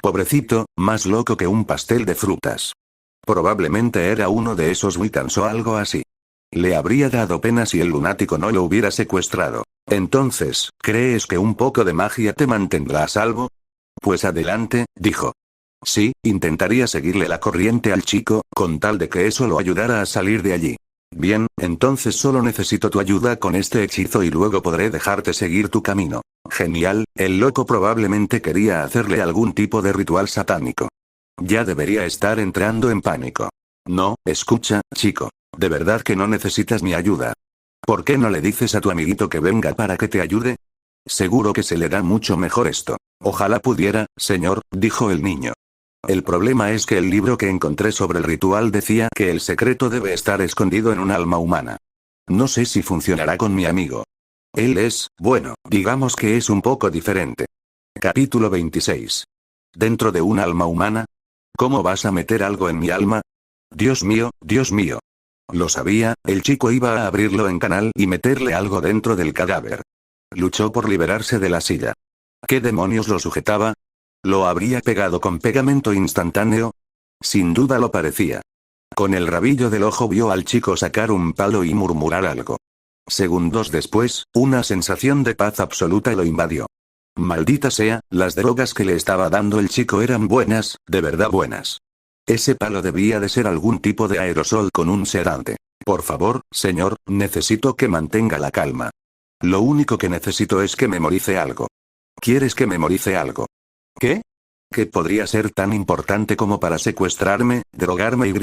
Pobrecito, más loco que un pastel de frutas. Probablemente era uno de esos Wiccans o algo así. Le habría dado pena si el lunático no lo hubiera secuestrado. Entonces, ¿crees que un poco de magia te mantendrá a salvo? Pues adelante, dijo. Sí, intentaría seguirle la corriente al chico, con tal de que eso lo ayudara a salir de allí. Bien, entonces solo necesito tu ayuda con este hechizo y luego podré dejarte seguir tu camino. Genial, el loco probablemente quería hacerle algún tipo de ritual satánico. Ya debería estar entrando en pánico. No, escucha, chico. De verdad que no necesitas mi ayuda. ¿Por qué no le dices a tu amiguito que venga para que te ayude? Seguro que se le da mucho mejor esto. Ojalá pudiera, señor, dijo el niño. El problema es que el libro que encontré sobre el ritual decía que el secreto debe estar escondido en un alma humana. No sé si funcionará con mi amigo. Él es, bueno, digamos que es un poco diferente. Capítulo 26. ¿Dentro de un alma humana? ¿Cómo vas a meter algo en mi alma? Dios mío, Dios mío. Lo sabía, el chico iba a abrirlo en canal y meterle algo dentro del cadáver. Luchó por liberarse de la silla. ¿Qué demonios lo sujetaba? ¿Lo habría pegado con pegamento instantáneo? Sin duda lo parecía. Con el rabillo del ojo vio al chico sacar un palo y murmurar algo. Segundos después, una sensación de paz absoluta lo invadió. Maldita sea, las drogas que le estaba dando el chico eran buenas, de verdad buenas. Ese palo debía de ser algún tipo de aerosol con un sedante. Por favor, señor, necesito que mantenga la calma. Lo único que necesito es que memorice algo. ¿Quieres que memorice algo? ¿Qué? ¿Qué podría ser tan importante como para secuestrarme, drogarme y?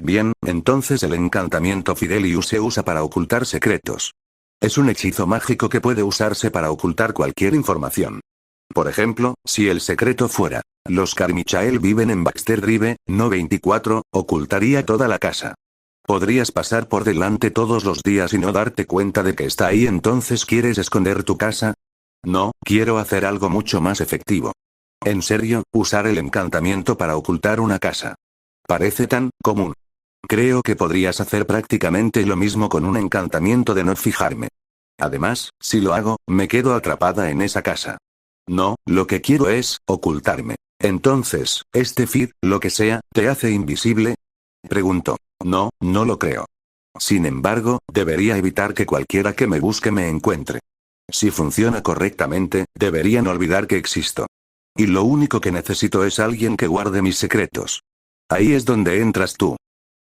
Bien, entonces el encantamiento Fidelius se usa para ocultar secretos. Es un hechizo mágico que puede usarse para ocultar cualquier información. Por ejemplo, si el secreto fuera, los Carmichael viven en Baxter Drive, no 24, ocultaría toda la casa. Podrías pasar por delante todos los días y no darte cuenta de que está ahí. ¿Entonces quieres esconder tu casa? No, quiero hacer algo mucho más efectivo. En serio, usar el encantamiento para ocultar una casa. Parece tan común. Creo que podrías hacer prácticamente lo mismo con un encantamiento de no fijarme. Además, si lo hago, me quedo atrapada en esa casa. No, lo que quiero es ocultarme. Entonces, ¿este feed, lo que sea, te hace invisible? Preguntó. No, no lo creo. Sin embargo, debería evitar que cualquiera que me busque me encuentre. Si funciona correctamente, deberían olvidar que existo. Y lo único que necesito es alguien que guarde mis secretos. Ahí es donde entras tú.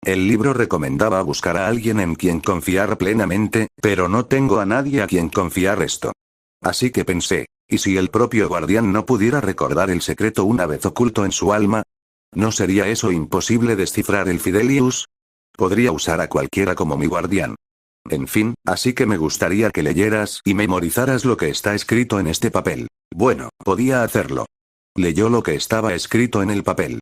El libro recomendaba buscar a alguien en quien confiar plenamente, pero no tengo a nadie a quien confiar esto. Así que pensé, ¿y si el propio guardián no pudiera recordar el secreto una vez oculto en su alma? ¿No sería eso imposible descifrar el Fidelius? Podría usar a cualquiera como mi guardián. En fin, así que me gustaría que leyeras y memorizaras lo que está escrito en este papel. Bueno, podía hacerlo. Leyó lo que estaba escrito en el papel.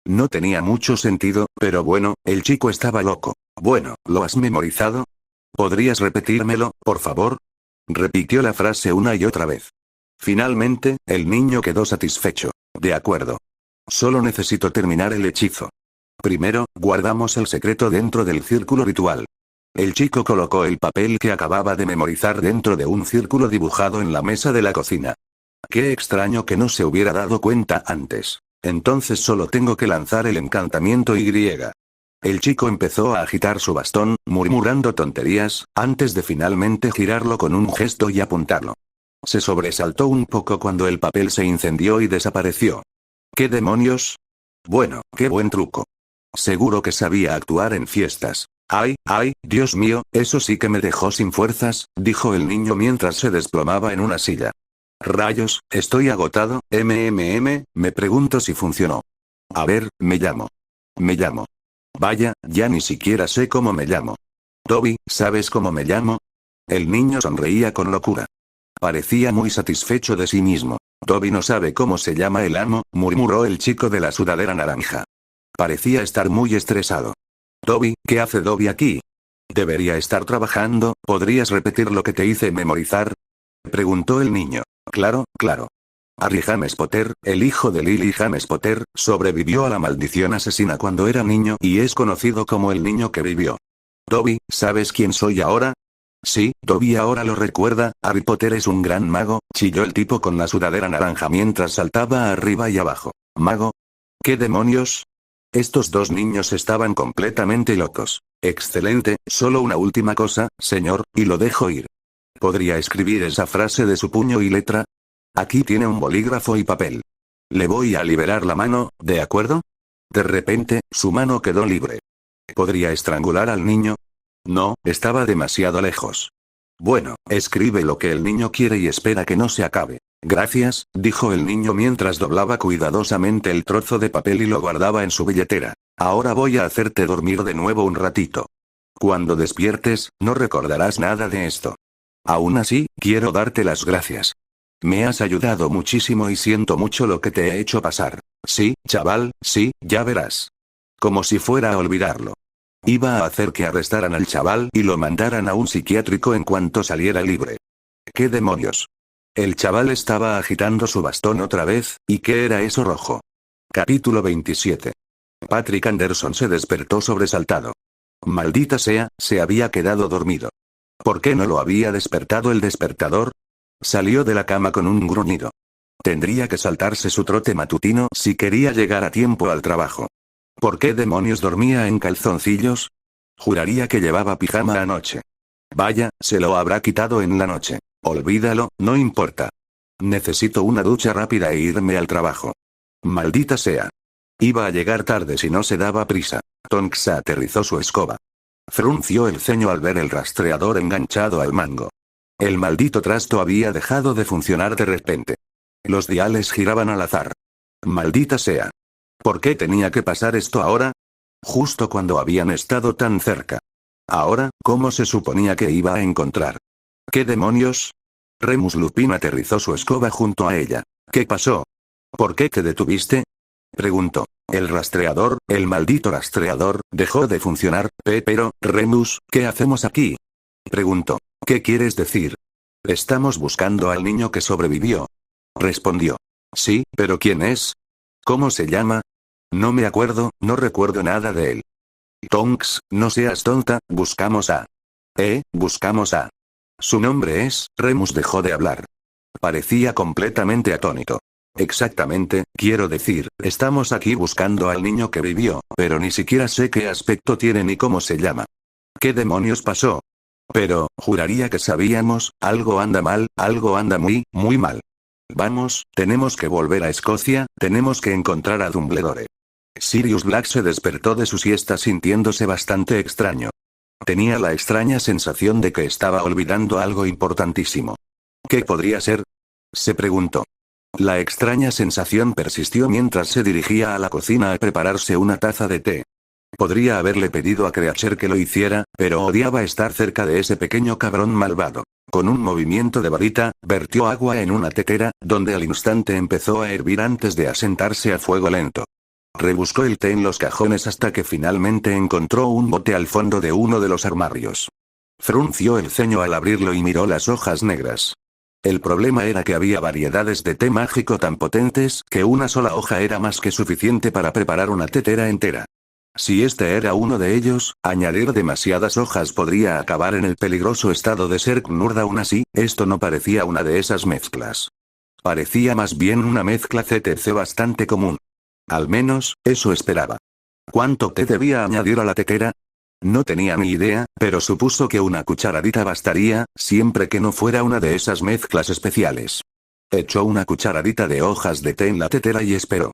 No tenía mucho sentido, pero bueno, el chico estaba loco. Bueno, ¿lo has memorizado? ¿Podrías repetírmelo, por favor? Repitió la frase una y otra vez. Finalmente, el niño quedó satisfecho. De acuerdo. Solo necesito terminar el hechizo. Primero, guardamos el secreto dentro del círculo ritual. El chico colocó el papel que acababa de memorizar dentro de un círculo dibujado en la mesa de la cocina. Qué extraño que no se hubiera dado cuenta antes. Entonces solo tengo que lanzar el encantamiento Y. El chico empezó a agitar su bastón, murmurando tonterías, antes de finalmente girarlo con un gesto y apuntarlo. Se sobresaltó un poco cuando el papel se incendió y desapareció. ¿Qué demonios? Bueno, qué buen truco. Seguro que sabía actuar en fiestas. Ay, Dios mío, eso sí que me dejó sin fuerzas, dijo el niño mientras se desplomaba en una silla. Rayos, estoy agotado, me pregunto si funcionó. A ver, me llamo. Vaya, ya ni siquiera sé cómo me llamo. Toby, ¿sabes cómo me llamo? El niño sonreía con locura. Parecía muy satisfecho de sí mismo. Toby no sabe cómo se llama el amo, murmuró el chico de la sudadera naranja. Parecía estar muy estresado. Toby, ¿qué hace Toby aquí? Debería estar trabajando, ¿podrías repetir lo que te hice memorizar? Preguntó el niño. Claro. Harry James Potter, el hijo de Lily James Potter, sobrevivió a la maldición asesina cuando era niño y es conocido como el niño que vivió. Dobby, ¿sabes quién soy ahora? Sí, Dobby ahora lo recuerda. Harry Potter es un gran mago, chilló el tipo con la sudadera naranja mientras saltaba arriba y abajo. ¿Mago? ¿Qué demonios? Estos dos niños estaban completamente locos. Excelente, solo una última cosa, señor, y lo dejo ir. ¿Podría escribir esa frase de su puño y letra? Aquí tiene un bolígrafo y papel. Le voy a liberar la mano, ¿de acuerdo? De repente, su mano quedó libre. ¿Podría estrangular al niño? No, estaba demasiado lejos. Bueno, escribe lo que el niño quiere y espera que no se acabe. Gracias, dijo el niño mientras doblaba cuidadosamente el trozo de papel y lo guardaba en su billetera. Ahora voy a hacerte dormir de nuevo un ratito. Cuando despiertes, no recordarás nada de esto. Aún así, quiero darte las gracias. Me has ayudado muchísimo y siento mucho lo que te he hecho pasar. Sí, chaval, sí, ya verás. Como si fuera a olvidarlo. Iba a hacer que arrestaran al chaval y lo mandaran a un psiquiátrico en cuanto saliera libre. ¿Qué demonios? El chaval estaba agitando su bastón otra vez, ¿y qué era eso rojo? Capítulo 27. Patrick Anderson se despertó sobresaltado. Maldita sea, se había quedado dormido. ¿Por qué no lo había despertado el despertador? Salió de la cama con un gruñido. Tendría que saltarse su trote matutino si quería llegar a tiempo al trabajo. ¿Por qué demonios dormía en calzoncillos? Juraría que llevaba pijama anoche. Vaya, se lo habrá quitado en la noche. Olvídalo, no importa. Necesito una ducha rápida e irme al trabajo. Maldita sea. Iba a llegar tarde si no se daba prisa. Tonks aterrizó su escoba. Frunció el ceño al ver el rastreador enganchado al mango. El maldito trasto había dejado de funcionar de repente. Los diales giraban al azar. Maldita sea. ¿Por qué tenía que pasar esto ahora? Justo cuando habían estado tan cerca. Ahora, ¿cómo se suponía que iba a encontrar? ¿Qué demonios? Remus Lupin aterrizó su escoba junto a ella. ¿Qué pasó? ¿Por qué te detuviste? Preguntó. El rastreador, el maldito rastreador, dejó de funcionar, pero, Remus, ¿qué hacemos aquí? Preguntó. ¿Qué quieres decir? Estamos buscando al niño que sobrevivió. Respondió. Sí, pero ¿quién es? ¿Cómo se llama? No me acuerdo, no recuerdo nada de él. Tonks, no seas tonta, buscamos a... buscamos a... Su nombre es... Remus dejó de hablar. Parecía completamente atónito. Exactamente, quiero decir, estamos aquí buscando al niño que vivió, pero ni siquiera sé qué aspecto tiene ni cómo se llama. ¿Qué demonios pasó? Pero, juraría que sabíamos, algo anda mal, algo anda muy, muy mal. Vamos, tenemos que volver a Escocia, tenemos que encontrar a Dumbledore. Sirius Black se despertó de su siesta sintiéndose bastante extraño. Tenía la extraña sensación de que estaba olvidando algo importantísimo. ¿Qué podría ser? Se preguntó. La extraña sensación persistió mientras se dirigía a la cocina a prepararse una taza de té. Podría haberle pedido a Creature que lo hiciera, pero odiaba estar cerca de ese pequeño cabrón malvado. Con un movimiento de varita, vertió agua en una tetera, donde al instante empezó a hervir antes de asentarse a fuego lento. Rebuscó el té en los cajones hasta que finalmente encontró un bote al fondo de uno de los armarios. Frunció el ceño al abrirlo y miró las hojas negras. El problema era que había variedades de té mágico tan potentes que una sola hoja era más que suficiente para preparar una tetera entera. Si este era uno de ellos, añadir demasiadas hojas podría acabar en el peligroso estado de ser Knurd. Aún así, esto no parecía una de esas mezclas. Parecía más bien una mezcla CTC bastante común. Al menos, eso esperaba. ¿Cuánto té debía añadir a la tetera? No tenía ni idea, pero supuso que una cucharadita bastaría, siempre que no fuera una de esas mezclas especiales. Echó una cucharadita de hojas de té en la tetera y esperó.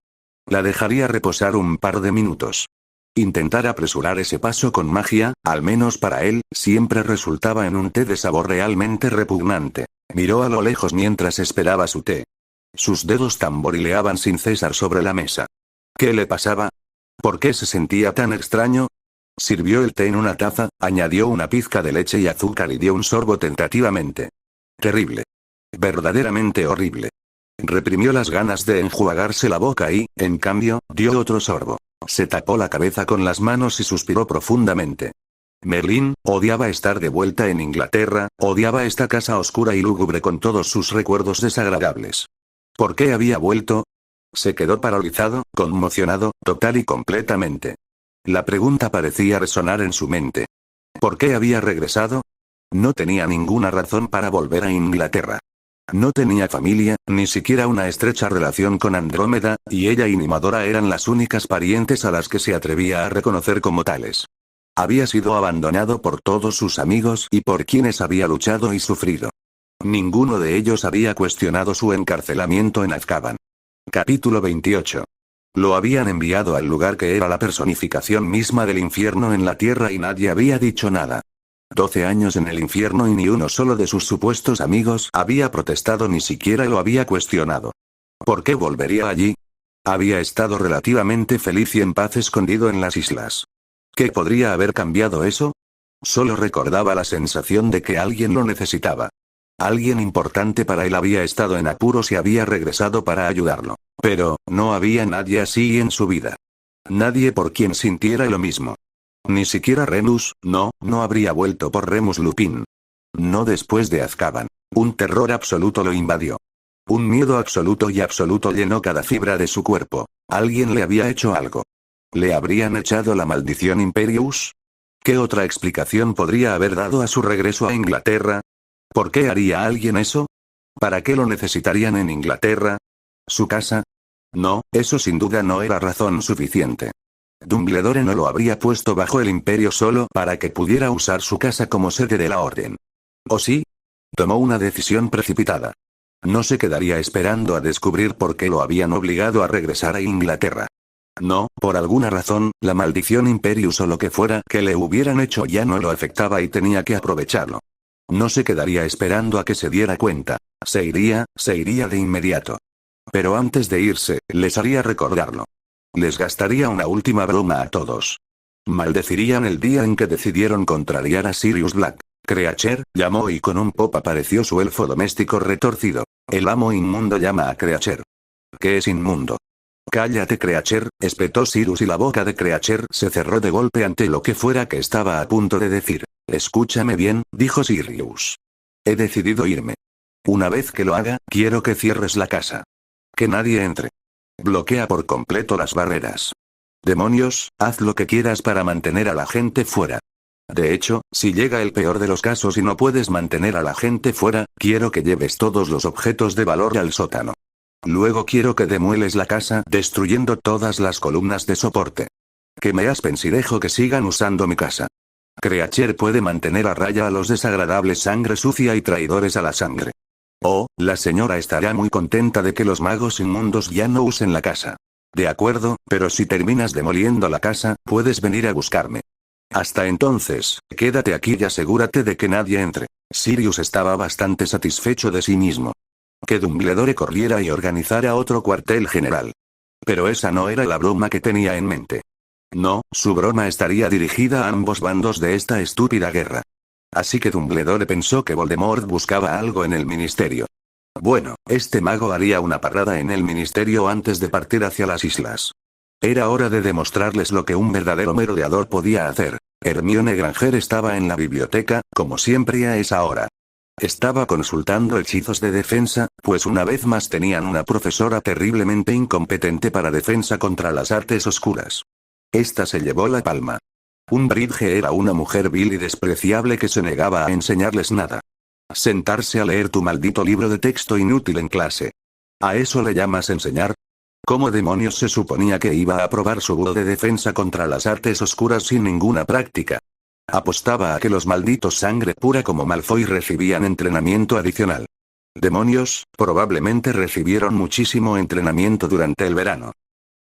La dejaría reposar un par de minutos. Intentar apresurar ese paso con magia, al menos para él, siempre resultaba en un té de sabor realmente repugnante. Miró a lo lejos mientras esperaba su té. Sus dedos tamborileaban sin cesar sobre la mesa. ¿Qué le pasaba? ¿Por qué se sentía tan extraño? Sirvió el té en una taza, añadió una pizca de leche y azúcar y dio un sorbo tentativamente. Terrible. Verdaderamente horrible. Reprimió las ganas de enjuagarse la boca y, en cambio, dio otro sorbo. Se tapó la cabeza con las manos y suspiró profundamente. Merlín, odiaba estar de vuelta en Inglaterra, odiaba esta casa oscura y lúgubre con todos sus recuerdos desagradables. ¿Por qué había vuelto? Se quedó paralizado, conmocionado, total y completamente. La pregunta parecía resonar en su mente. ¿Por qué había regresado? No tenía ninguna razón para volver a Inglaterra. No tenía familia, ni siquiera una estrecha relación con Andrómeda, y ella y Nimadora eran las únicas parientes a las que se atrevía a reconocer como tales. Había sido abandonado por todos sus amigos y por quienes había luchado y sufrido. Ninguno de ellos había cuestionado su encarcelamiento en Azkaban. Capítulo 28. Lo habían enviado al lugar que era la personificación misma del infierno en la tierra y nadie había dicho nada. 12 años en el infierno y ni uno solo de sus supuestos amigos había protestado ni siquiera lo había cuestionado. ¿Por qué volvería allí? Había estado relativamente feliz y en paz escondido en las islas. ¿Qué podría haber cambiado eso? Solo recordaba la sensación de que alguien lo necesitaba. Alguien importante para él había estado en apuros y había regresado para ayudarlo. Pero, no había nadie así en su vida. Nadie por quien sintiera lo mismo. Ni siquiera Remus, no habría vuelto por Remus Lupin. No después de Azkaban. Un terror absoluto lo invadió. Un miedo absoluto y absoluto llenó cada fibra de su cuerpo. Alguien le había hecho algo. ¿Le habrían echado la maldición Imperius? ¿Qué otra explicación podría haber dado a su regreso a Inglaterra? ¿Por qué haría alguien eso? ¿Para qué lo necesitarían en Inglaterra? ¿Su casa? No, eso sin duda no era razón suficiente. Dumbledore no lo habría puesto bajo el Imperio solo para que pudiera usar su casa como sede de la Orden. ¿O sí? Tomó una decisión precipitada. No se quedaría esperando a descubrir por qué lo habían obligado a regresar a Inglaterra. No, por alguna razón, la maldición Imperius o lo que fuera que le hubieran hecho ya no lo afectaba y tenía que aprovecharlo. No se quedaría esperando a que se diera cuenta. Se iría de inmediato. Pero antes de irse, les haría recordarlo. Les gastaría una última broma a todos. Maldecirían el día en que decidieron contrariar a Sirius Black. Creature, llamó y con un pop apareció su elfo doméstico retorcido. El amo inmundo llama a Creature. ¿Qué es inmundo? Cállate Creature, espetó Sirius y la boca de Creature se cerró de golpe ante lo que fuera que estaba a punto de decir. Escúchame bien, dijo Sirius. He decidido irme. Una vez que lo haga, quiero que cierres la casa. Que nadie entre. Bloquea por completo las barreras. Demonios, haz lo que quieras para mantener a la gente fuera. De hecho, si llega el peor de los casos y no puedes mantener a la gente fuera, quiero que lleves todos los objetos de valor al sótano. Luego quiero que demueles la casa destruyendo todas las columnas de soporte. Que me aspen y dejo que sigan usando mi casa. Creature puede mantener a raya a los desagradables sangre sucia y traidores a la sangre. Oh, la señora estará muy contenta de que los magos inmundos ya no usen la casa. De acuerdo, pero si terminas demoliendo la casa, puedes venir a buscarme. Hasta entonces, quédate aquí y asegúrate de que nadie entre. Sirius estaba bastante satisfecho de sí mismo. Que Dumbledore corriera y organizara otro cuartel general. Pero esa no era la broma que tenía en mente. No, su broma estaría dirigida a ambos bandos de esta estúpida guerra. Así que Dumbledore pensó que Voldemort buscaba algo en el ministerio. Bueno, este mago haría una parada en el ministerio antes de partir hacia las islas. Era hora de demostrarles lo que un verdadero merodeador podía hacer. Hermione Granger estaba en la biblioteca, como siempre a esa hora. Estaba consultando hechizos de defensa, pues una vez más tenían una profesora terriblemente incompetente para defensa contra las artes oscuras. Esta se llevó la palma. Umbridge era una mujer vil y despreciable que se negaba a enseñarles nada. Sentarse a leer tu maldito libro de texto inútil en clase. ¿A eso le llamas enseñar? ¿Cómo demonios se suponía que iba a probar su búho de defensa contra las artes oscuras sin ninguna práctica? Apostaba a que los malditos sangre pura como Malfoy recibían entrenamiento adicional. Demonios, probablemente recibieron muchísimo entrenamiento durante el verano.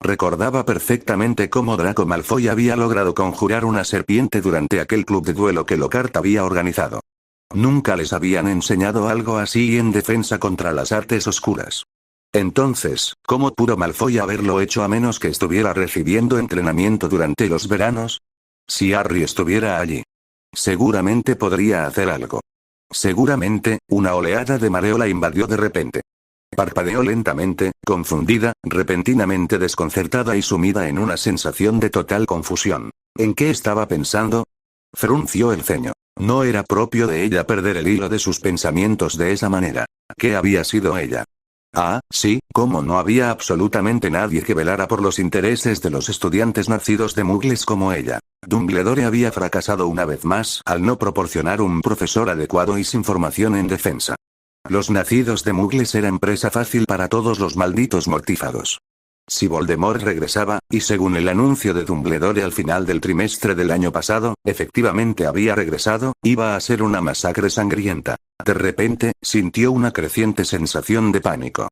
Recordaba perfectamente cómo Draco Malfoy había logrado conjurar una serpiente durante aquel club de duelo que Lockhart había organizado. Nunca les habían enseñado algo así en defensa contra las artes oscuras. Entonces, ¿cómo pudo Malfoy haberlo hecho a menos que estuviera recibiendo entrenamiento durante los veranos? Si Harry estuviera allí, seguramente podría hacer algo. Seguramente, una oleada de mareo la invadió de repente. Parpadeó lentamente, confundida, repentinamente desconcertada y sumida en una sensación de total confusión. ¿En qué estaba pensando? Frunció el ceño. No era propio de ella perder el hilo de sus pensamientos de esa manera. ¿Qué había sido ella? Ah, sí, como no había absolutamente nadie que velara por los intereses de los estudiantes nacidos de muggles como ella. Dumbledore había fracasado una vez más al no proporcionar un profesor adecuado y sin formación en defensa. Los nacidos de muggles eran presa fácil para todos los malditos mortífagos. Si Voldemort regresaba, y según el anuncio de Dumbledore al final del trimestre del año pasado, efectivamente había regresado, iba a ser una masacre sangrienta. De repente, sintió una creciente sensación de pánico.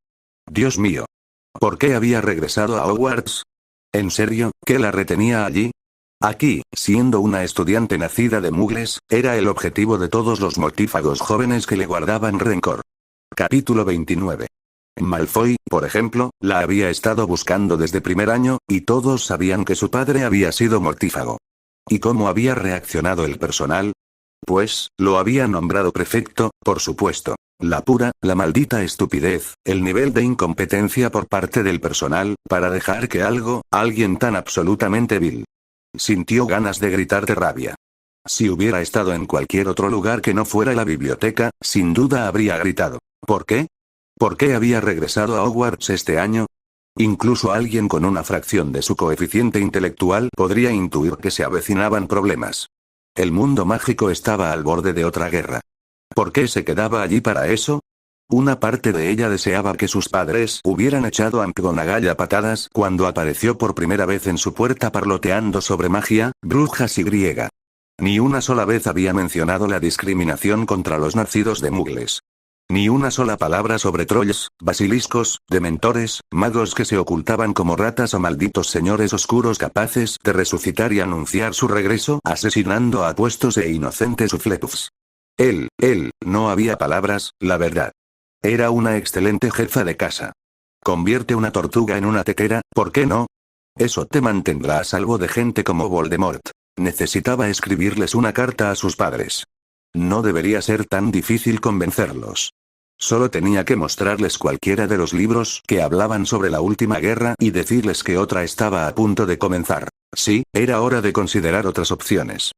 Dios mío. ¿Por qué había regresado a Hogwarts? ¿En serio, qué la retenía allí? Aquí, siendo una estudiante nacida de muggles, era el objetivo de todos los mortífagos jóvenes que le guardaban rencor. Capítulo 29. Malfoy, por ejemplo, la había estado buscando desde primer año, y todos sabían que su padre había sido mortífago. ¿Y cómo había reaccionado el personal? Pues, lo había nombrado prefecto, por supuesto. La maldita estupidez, el nivel de incompetencia por parte del personal, para dejar que alguien tan absolutamente vil. Sintió ganas de gritar de rabia. Si hubiera estado en cualquier otro lugar que no fuera la biblioteca, sin duda habría gritado. ¿Por qué? ¿Por qué había regresado a Hogwarts este año? Incluso alguien con una fracción de su coeficiente intelectual podría intuir que se avecinaban problemas. El mundo mágico estaba al borde de otra guerra. ¿Por qué se quedaba allí para eso? Una parte de ella deseaba que sus padres hubieran echado a McGonagall a patadas cuando apareció por primera vez en su puerta parloteando sobre magia, brujas y griega. Ni una sola vez había mencionado la discriminación contra los nacidos de muggles. Ni una sola palabra sobre trolls, basiliscos, dementores, magos que se ocultaban como ratas o malditos señores oscuros capaces de resucitar y anunciar su regreso asesinando a apuestos e inocentes Hufflepuffs. No había palabras, la verdad. Era una excelente jefa de casa. Convierte una tortuga en una tetera, ¿por qué no? Eso te mantendrá a salvo de gente como Voldemort. Necesitaba escribirles una carta a sus padres. No debería ser tan difícil convencerlos. Solo tenía que mostrarles cualquiera de los libros que hablaban sobre la última guerra y decirles que otra estaba a punto de comenzar. Sí, era hora de considerar otras opciones.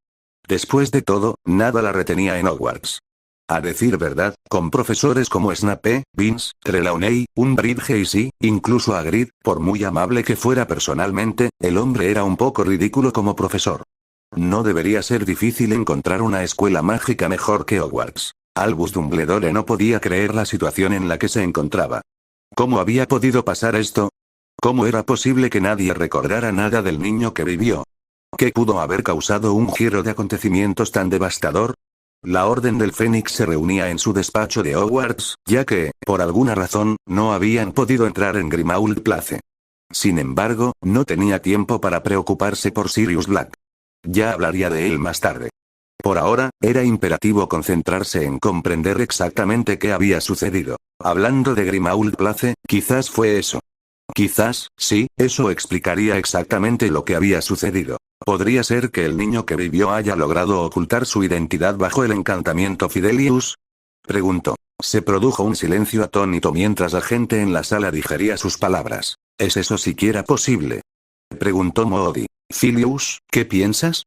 Después de todo, nada la retenía en Hogwarts. A decir verdad, con profesores como Snape, Vince, Trelawney, Umbridge y sí, incluso Hagrid, por muy amable que fuera personalmente, el hombre era un poco ridículo como profesor. No debería ser difícil encontrar una escuela mágica mejor que Hogwarts. Albus Dumbledore no podía creer la situación en la que se encontraba. ¿Cómo había podido pasar esto? ¿Cómo era posible que nadie recordara nada del niño que vivió? ¿Qué pudo haber causado un giro de acontecimientos tan devastador? La Orden del Fénix se reunía en su despacho de Hogwarts, ya que, por alguna razón, no habían podido entrar en Grimmauld Place. Sin embargo, no tenía tiempo para preocuparse por Sirius Black. Ya hablaría de él más tarde. Por ahora, era imperativo concentrarse en comprender exactamente qué había sucedido. Hablando de Grimmauld Place, quizás fue eso. Quizás, sí, eso explicaría exactamente lo que había sucedido. ¿Podría ser que el niño que vivió haya logrado ocultar su identidad bajo el encantamiento Fidelius? Preguntó. Se produjo un silencio atónito mientras la gente en la sala digería sus palabras. ¿Es eso siquiera posible? Preguntó Moody. Filius, ¿qué piensas?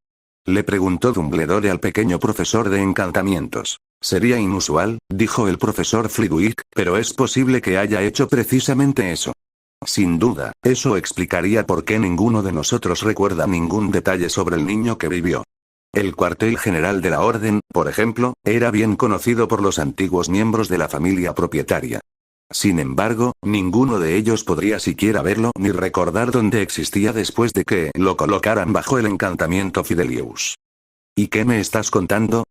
Le preguntó Dumbledore al pequeño profesor de encantamientos. Sería inusual, dijo el profesor Flitwick, pero es posible que haya hecho precisamente eso. Sin duda, eso explicaría por qué ninguno de nosotros recuerda ningún detalle sobre el niño que vivió. El cuartel general de la Orden, por ejemplo, era bien conocido por los antiguos miembros de la familia propietaria. Sin embargo, ninguno de ellos podría siquiera verlo ni recordar dónde existía después de que lo colocaran bajo el encantamiento Fidelius. ¿Y qué me estás contando?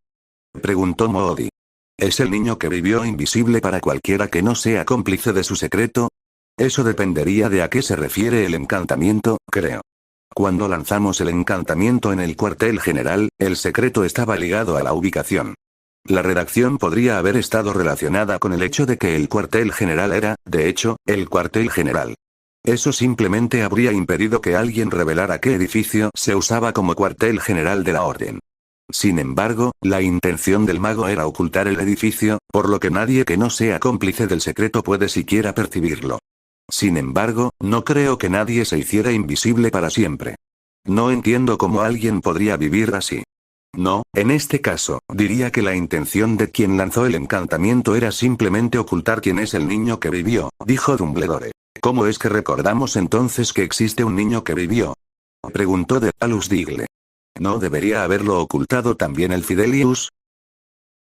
Preguntó Moody. ¿Es el niño que vivió invisible para cualquiera que no sea cómplice de su secreto? Eso dependería de a qué se refiere el encantamiento, creo. Cuando lanzamos el encantamiento en el cuartel general, el secreto estaba ligado a la ubicación. La redacción podría haber estado relacionada con el hecho de que el cuartel general era, de hecho, el cuartel general. Eso simplemente habría impedido que alguien revelara qué edificio se usaba como cuartel general de la Orden. Sin embargo, la intención del mago era ocultar el edificio, por lo que nadie que no sea cómplice del secreto puede siquiera percibirlo. Sin embargo, no creo que nadie se hiciera invisible para siempre. No entiendo cómo alguien podría vivir así. No, en este caso, diría que la intención de quien lanzó el encantamiento era simplemente ocultar quién es el niño que vivió, dijo Dumbledore. ¿Cómo es que recordamos entonces que existe un niño que vivió? Preguntó de Albus Digle. ¿No debería haberlo ocultado también el Fidelius?